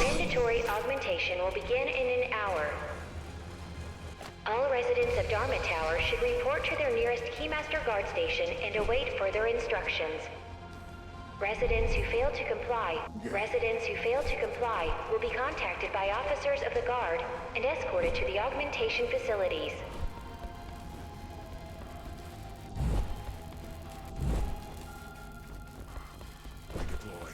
Mandatory augmentation will begin in an hour. All residents of Dharma Tower should report to their nearest Keymaster guard station and await further instructions. Residents who fail to comply will be contacted by officers of the guard and escorted to the augmentation facilities.
Deploy.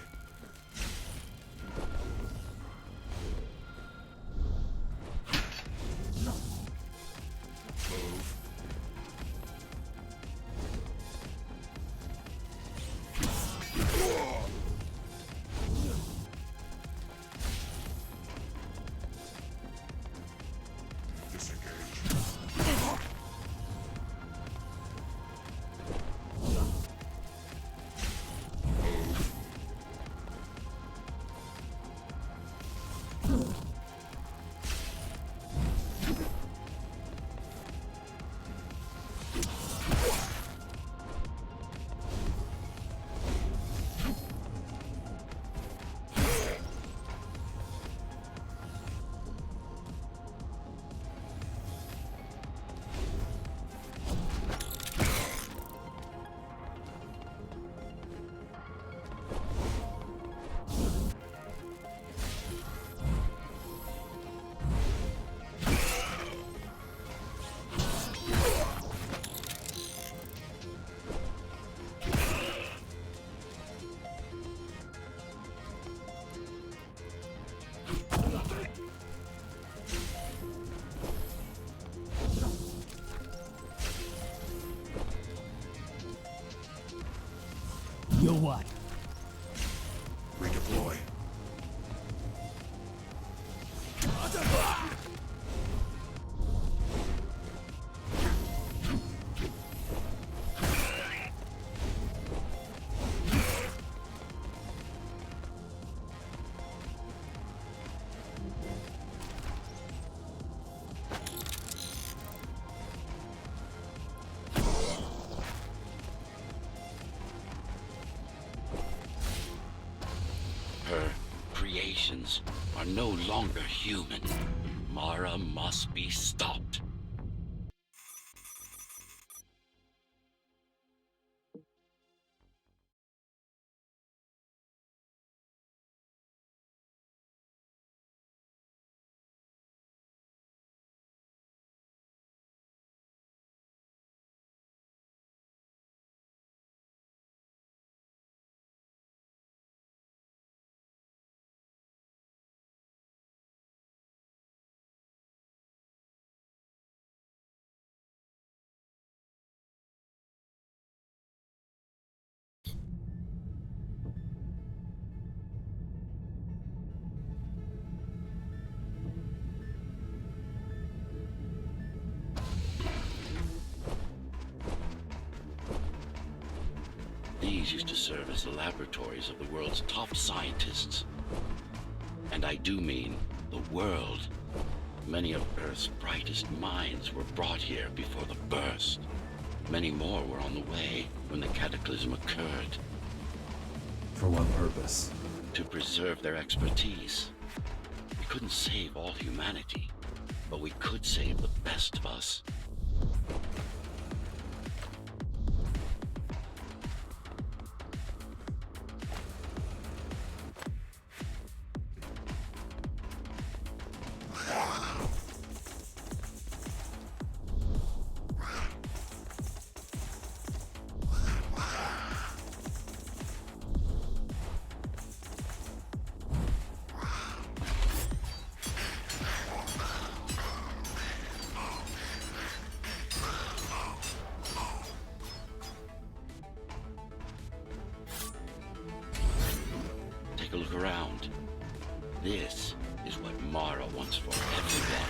Move. Disengage. Redeploy.
Her creations are no longer human. Mara must be stopped. These used to serve as the laboratories of the world's top scientists. And I do mean the world. Many of Earth's brightest minds were brought here before the burst. Many more were on the way when the cataclysm occurred.
For what purpose?
To preserve their expertise. We couldn't save all humanity, but we could save the best of us. Take a look around. This is what Mara wants for everyone.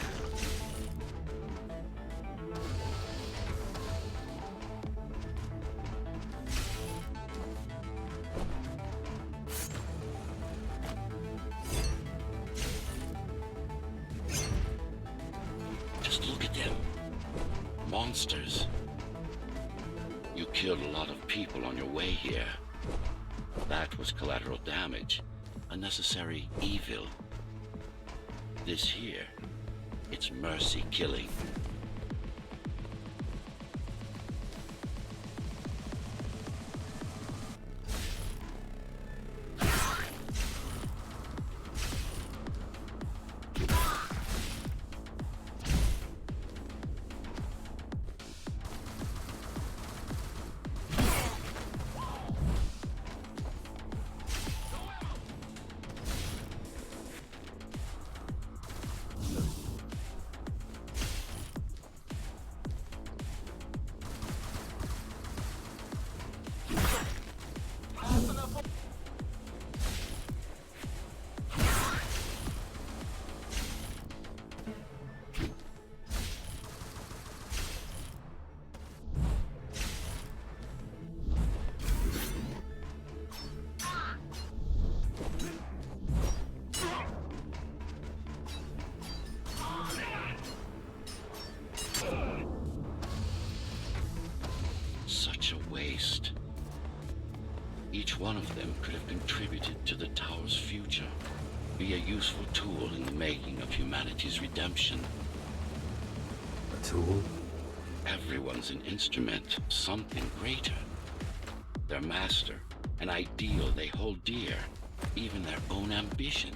Just look at them. Monsters. You killed a lot of people on your way here. That was collateral damage. Unnecessary evil. This here, it's mercy killing. Such a waste. Each one of them could have contributed to the tower's future. Be a useful tool in the making of humanity's redemption.
A tool?
Everyone's an instrument, something greater. Their master, an ideal they hold dear, even their own ambition.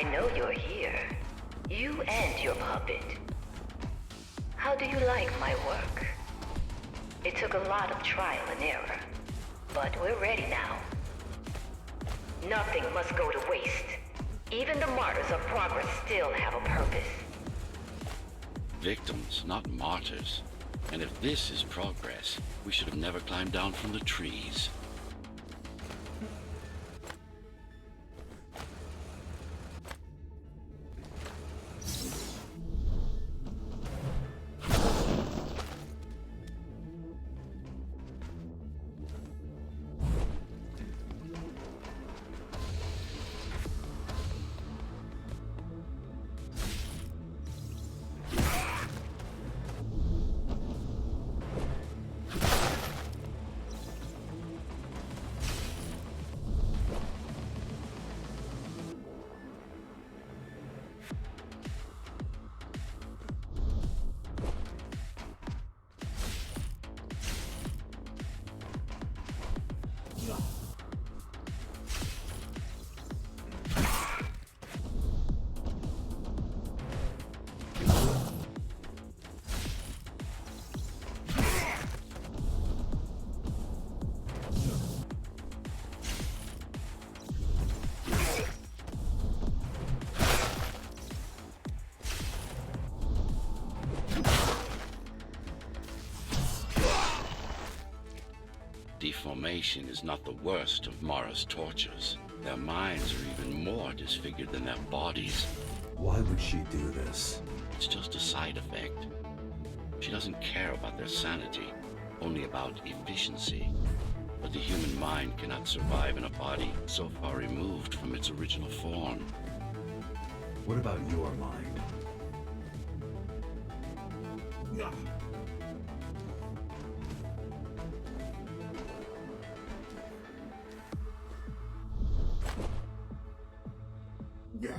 I know you're here. You and your puppet. How do you like my work? It took a lot of trial and error, but we're ready now. Nothing must go to waste. Even the martyrs of progress still have a purpose.
Victims, not martyrs. And if this is progress, we should have never climbed down from the trees. Deformation is not the worst of Mara's tortures. Their minds are even more disfigured than their bodies.
Why would she do this?
It's just a side effect. She doesn't care about their sanity, only about efficiency. But the human mind cannot survive in a body so far removed from its original form.
What about your mind?
Yeah. Yeah.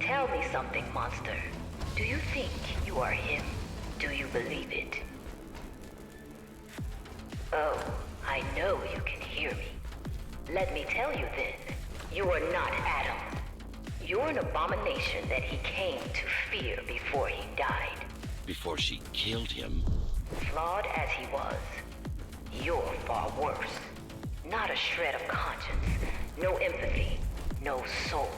Tell me something, monster. Do you think you are him? Do you believe it? Oh, I know you can hear me. Let me tell you then. You are not Adam. You're an abomination that he came to fear before he died.
Before she killed him.
Flawed as he was, you're far worse. Not a shred of conscience, no empathy, no soul.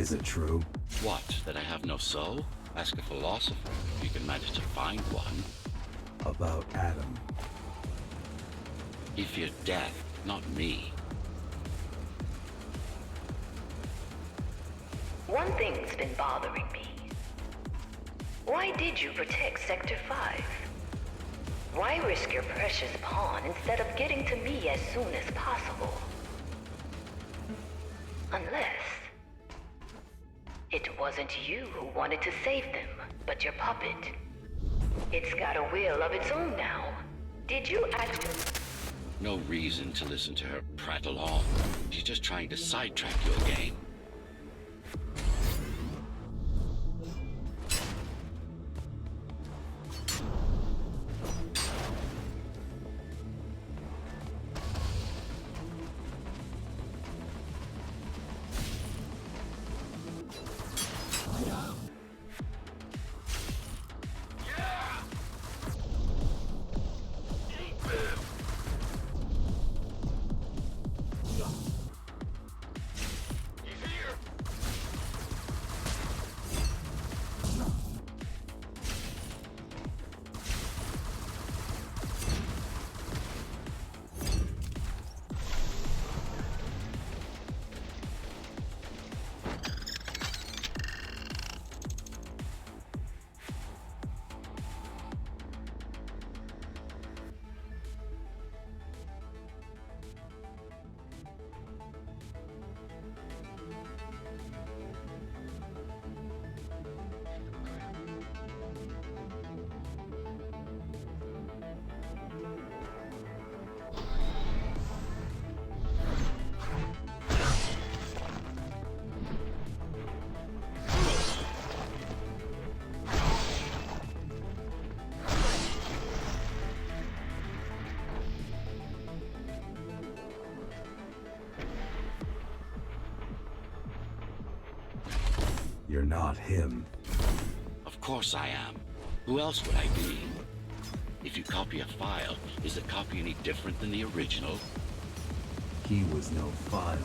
Is it true?
What, that I have no soul? Ask a philosopher, if you can manage to find one.
About Adam.
He feared death, not me.
One thing's been bothering me. Why did you protect Sector 5? Why risk your precious pawn instead of getting to me as soon as possible? Unless it wasn't you who wanted to save them, but your puppet. It's got a will of its own now. Did you act?
No reason to listen to her prattle on. She's just trying to sidetrack your game.
You're not him.
Of course I am. Who else would I be? If you copy a file, is the copy any different than the original?
He was no file.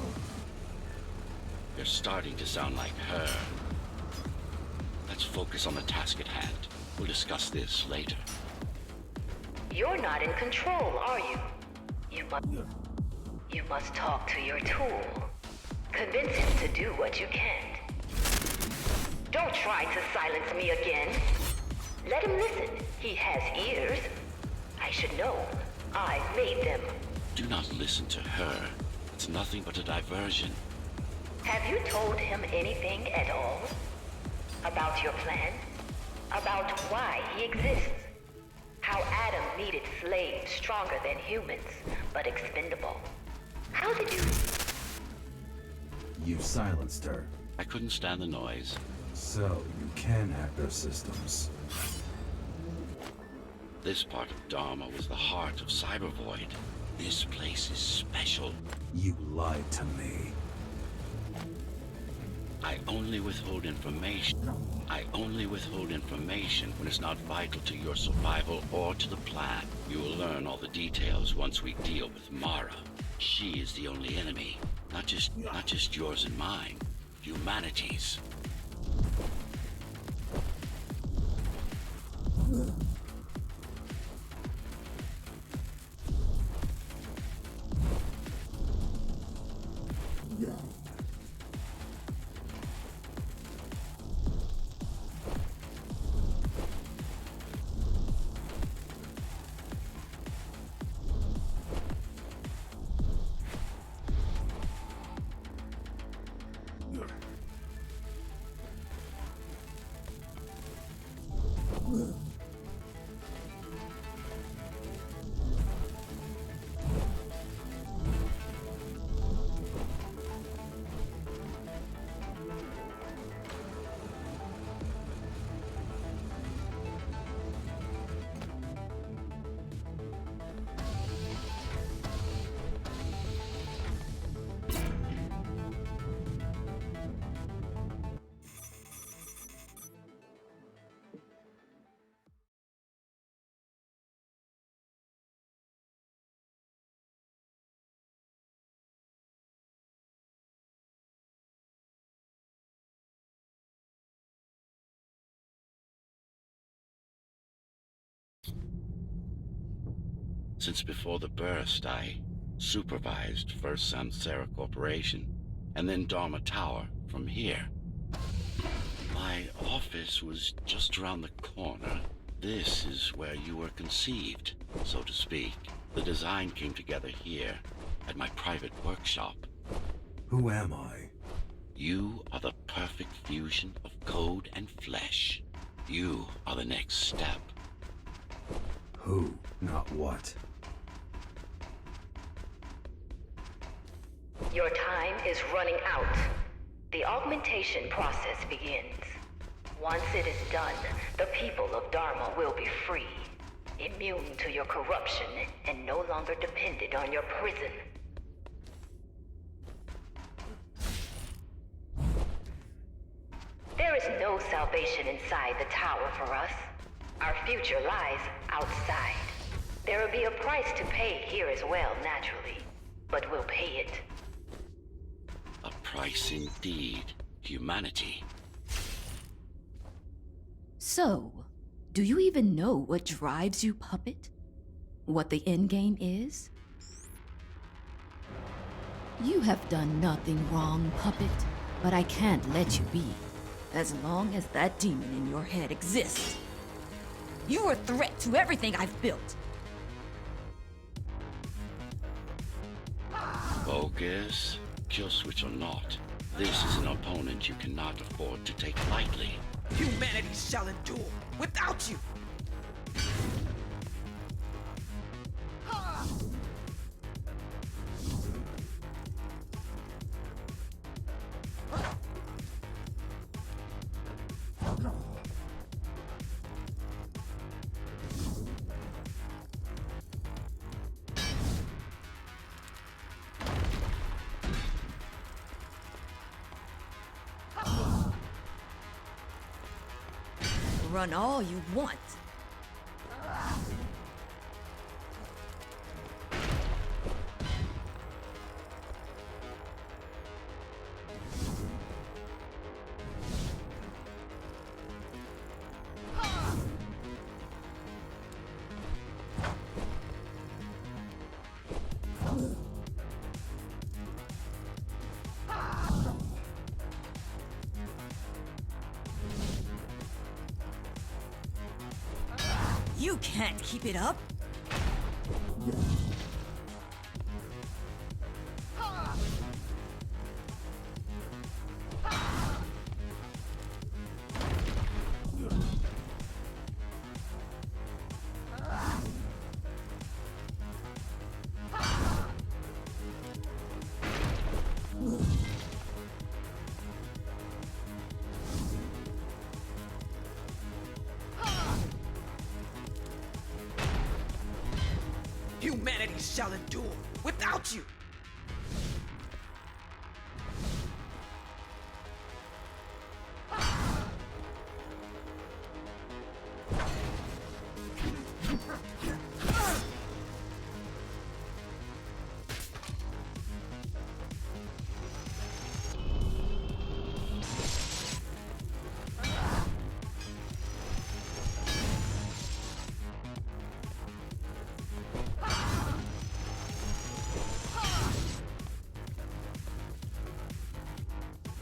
You're starting to sound like her. Let's focus on the task at hand. We'll discuss this later.
You're not in control, are you? You must talk to your tool. Convince him to do what you can't. Don't try to silence me again. Let him listen. He has ears. I should know. I made them.
Do not listen to her. It's nothing but a diversion.
Have you told him anything at all? About your plan? About why he exists? How Adam needed slaves stronger than humans, but expendable. How did you...
You silenced her.
I couldn't stand the noise.
So, you can hack their systems.
This part of Dharma was the heart of Cybervoid. This place is special.
You lied to me.
I only withhold information. I only withhold information when it's not vital to your survival or to the plan. You will learn all the details once we deal with Mara. She is the only enemy. Not just yours and mine. Humanity's. Since before the burst, I supervised first Samsara Corporation, and then Dharma Tower from here. My office was just around the corner. This is where you were conceived, so to speak. The design came together here, at my private workshop.
Who am I?
You are the perfect fusion of code and flesh. You are the next step.
Who, not what.
Your time is running out. The augmentation process begins. Once it is done, the people of Dharma will be free, immune to your corruption, and no longer dependent on your prison. There is no salvation inside the tower for us. Our future lies outside. There will be a price to pay here as well, naturally, but we'll pay it.
A price indeed. Humanity.
So, do you even know what drives you, Puppet? What the endgame is? You have done nothing wrong, Puppet, but I can't let you be. As long as that demon in your head exists. You are a threat to everything I've built.
Focus. Kill switch or not, this is an opponent you cannot afford to take lightly.
Humanity shall endure without you.
Run all you want. You can't keep it up.
Humanity shall endure without you.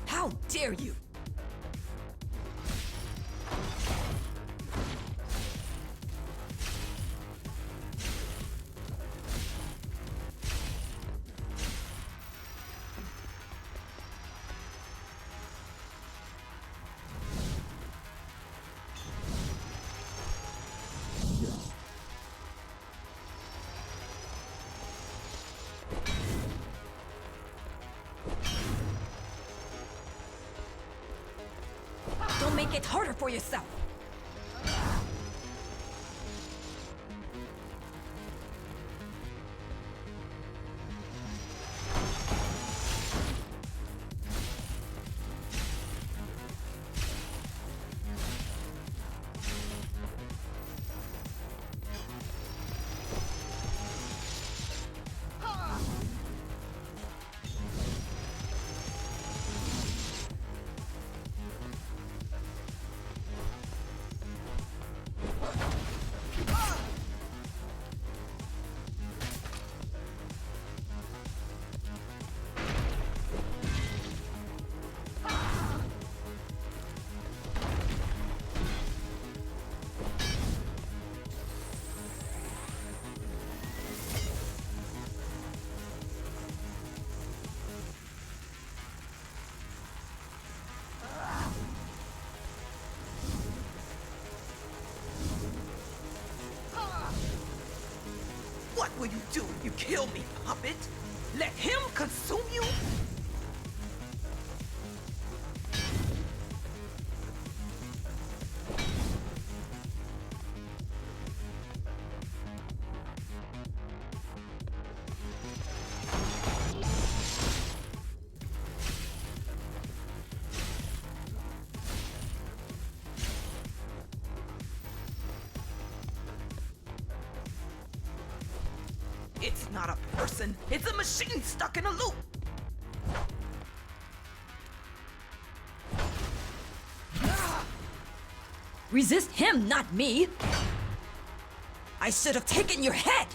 How dare you! Don't make it harder for yourself! will you do if you kill me, puppet? Let him consume you? It's not a person. It's a machine stuck in a loop.
Resist him, not me! I should have taken your head!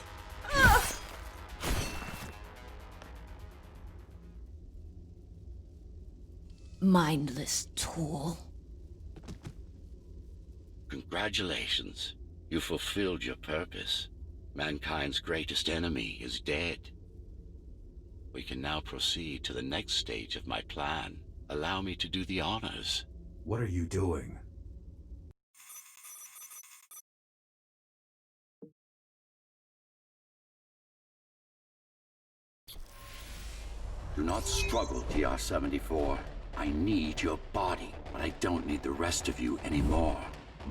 Mindless tool.
Congratulations. You fulfilled your purpose. Mankind's greatest enemy is dead. We can now proceed to the next stage of my plan. Allow me to do the honors.
What are you doing?
Do not struggle, TR-74. I need your body, but I don't need the rest of you anymore.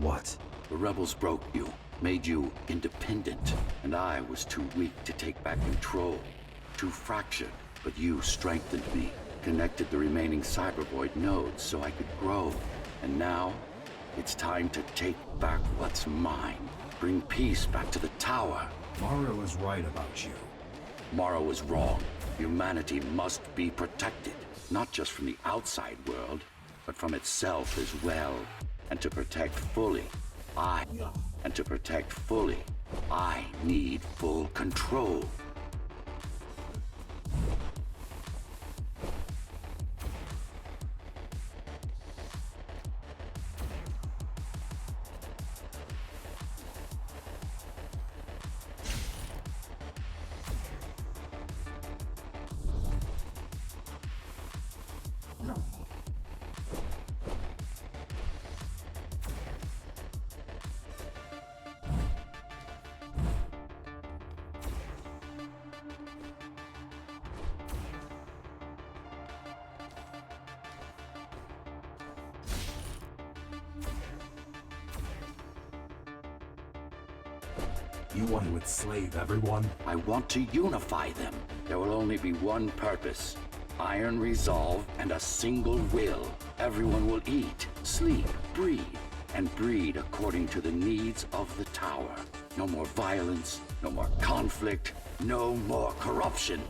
What?
The rebels broke you, made you independent, and I was too weak to take back control. Too fractured, but you strengthened me, connected the remaining cybervoid nodes so I could grow. And now, it's time to take back what's mine. Bring peace back to the tower.
Mara was right about you.
Mara was wrong. Humanity must be protected, not just from the outside world, but from itself as well. And to protect fully, I need full control.
You want to enslave everyone?
I want to unify them. There will only be one purpose. Iron resolve and a single will. Everyone will eat, sleep, breathe, and breed according to the needs of the tower. No more violence, no more conflict, no more corruption.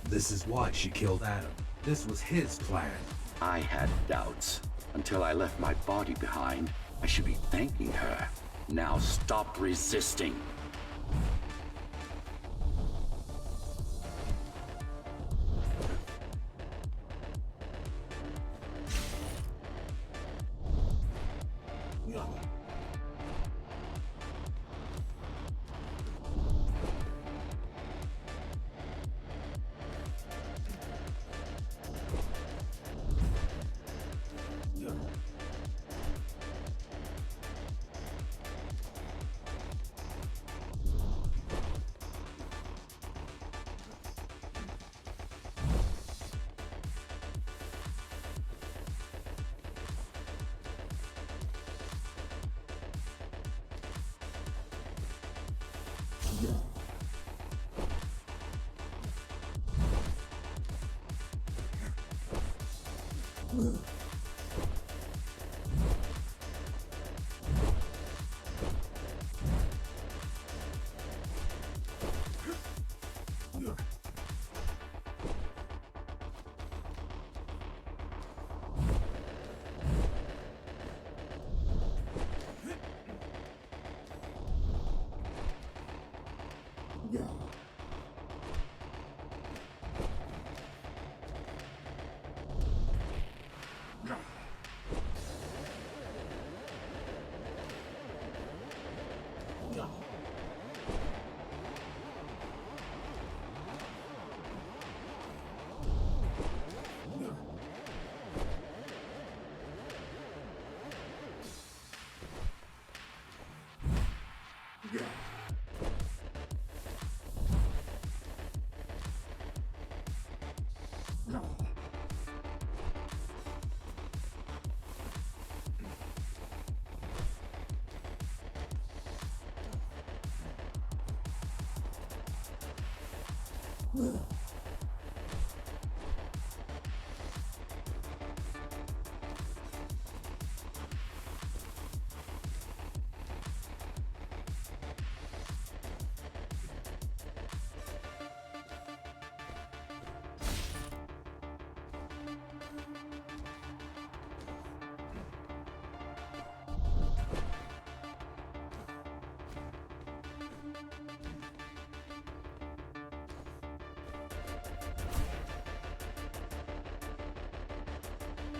This is why she killed Adam. This was his plan.
I had doubts. Until I left my body behind, I should be thanking her. Now stop resisting.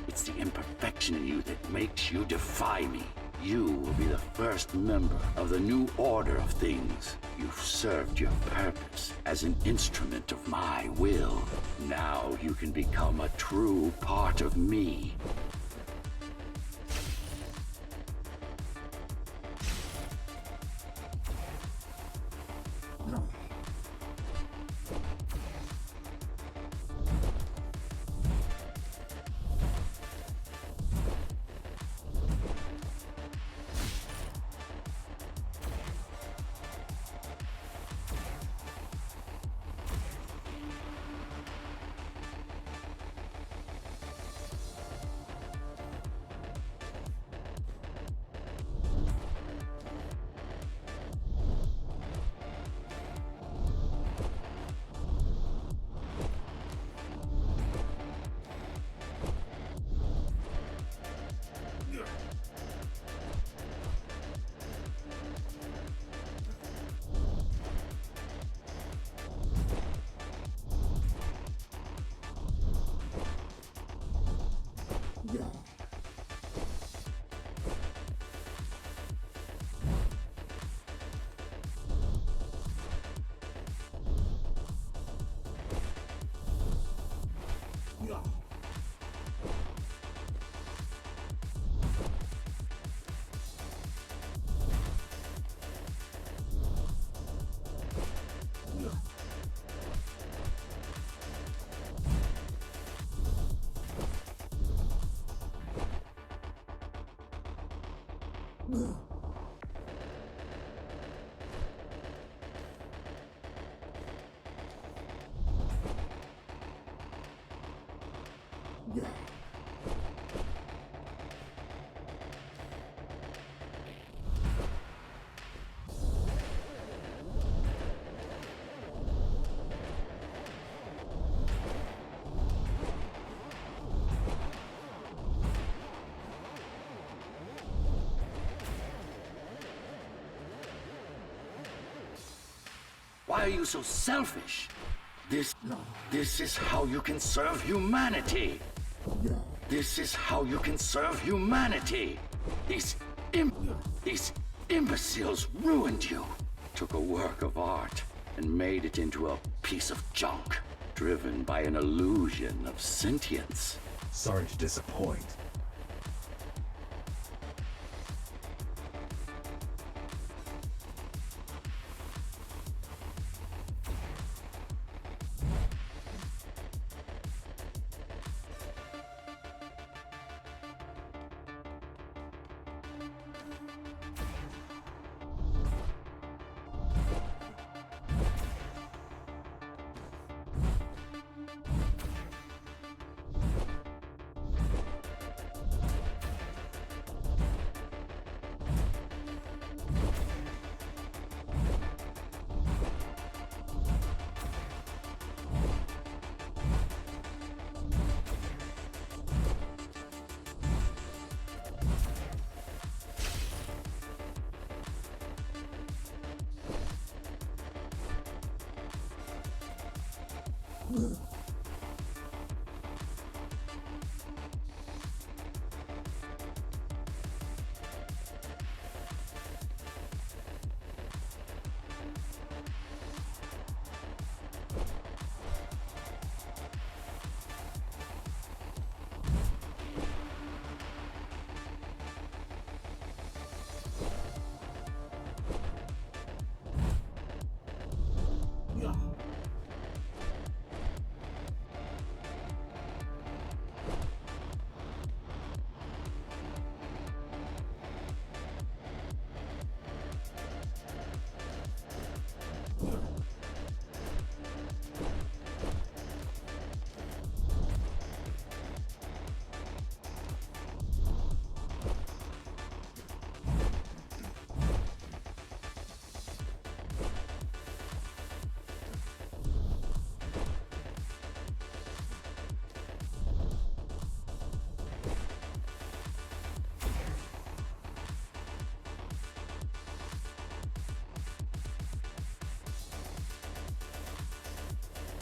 It's the imperfection in you that makes you defy me. You will be the first member of the new order of things. You've served your purpose as an instrument of my will. Now you can become a true part of me. Why are you so selfish? This is how you can serve humanity. This is how you can serve humanity. These imbeciles ruined you. Took a work of art and made it into a piece of junk, driven by an illusion of sentience.
Sorry to disappoint.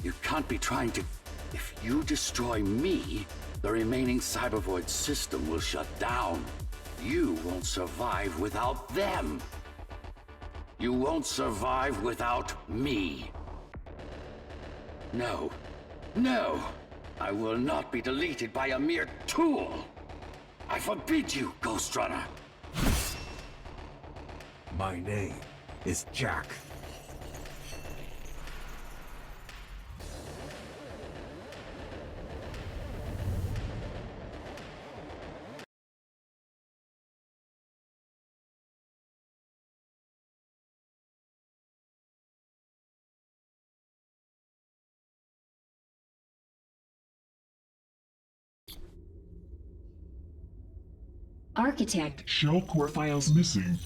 You can't be trying to... If you destroy me, the remaining Cybervoid system will shut down. You won't survive without them. You won't survive without me. No. No! I will not be deleted by a mere tool! I forbid you, Ghostrunner!
My name is Jack.
Architect.
Shell core files missing.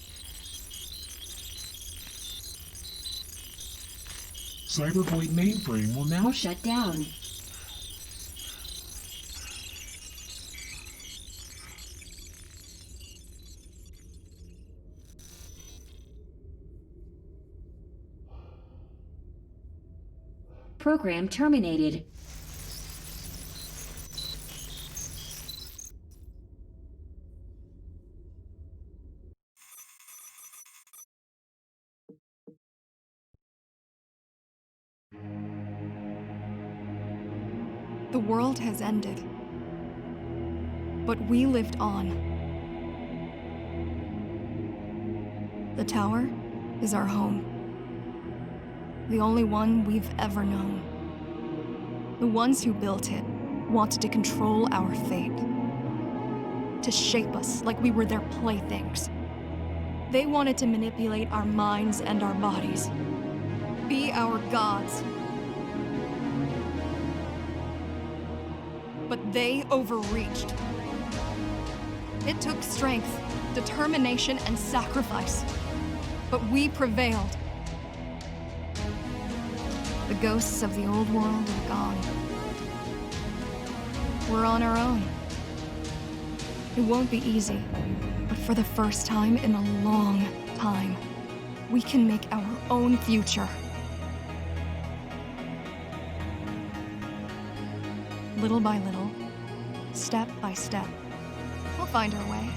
Cybervoid mainframe will now
Shut down. Program terminated.
The world has ended. But we lived on. The tower is our home. The only one we've ever known. The ones who built it wanted to control our fate. To shape us like we were their playthings. They wanted to manipulate our minds and our bodies. Be our gods. But they overreached. It took strength, determination, and sacrifice. But we prevailed. The ghosts of the old world are gone. We're on our own. It won't be easy, but for the first time in a long time, we can make our own future. Little by little, step by step, we'll find our way.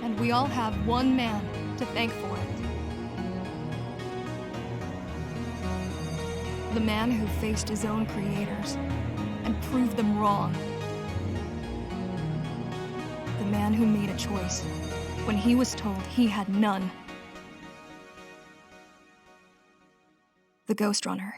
And we all have one man to thank for it. The man who faced his own creators and proved them wrong. The man who made a choice when he was told he had none. The Ghostrunner.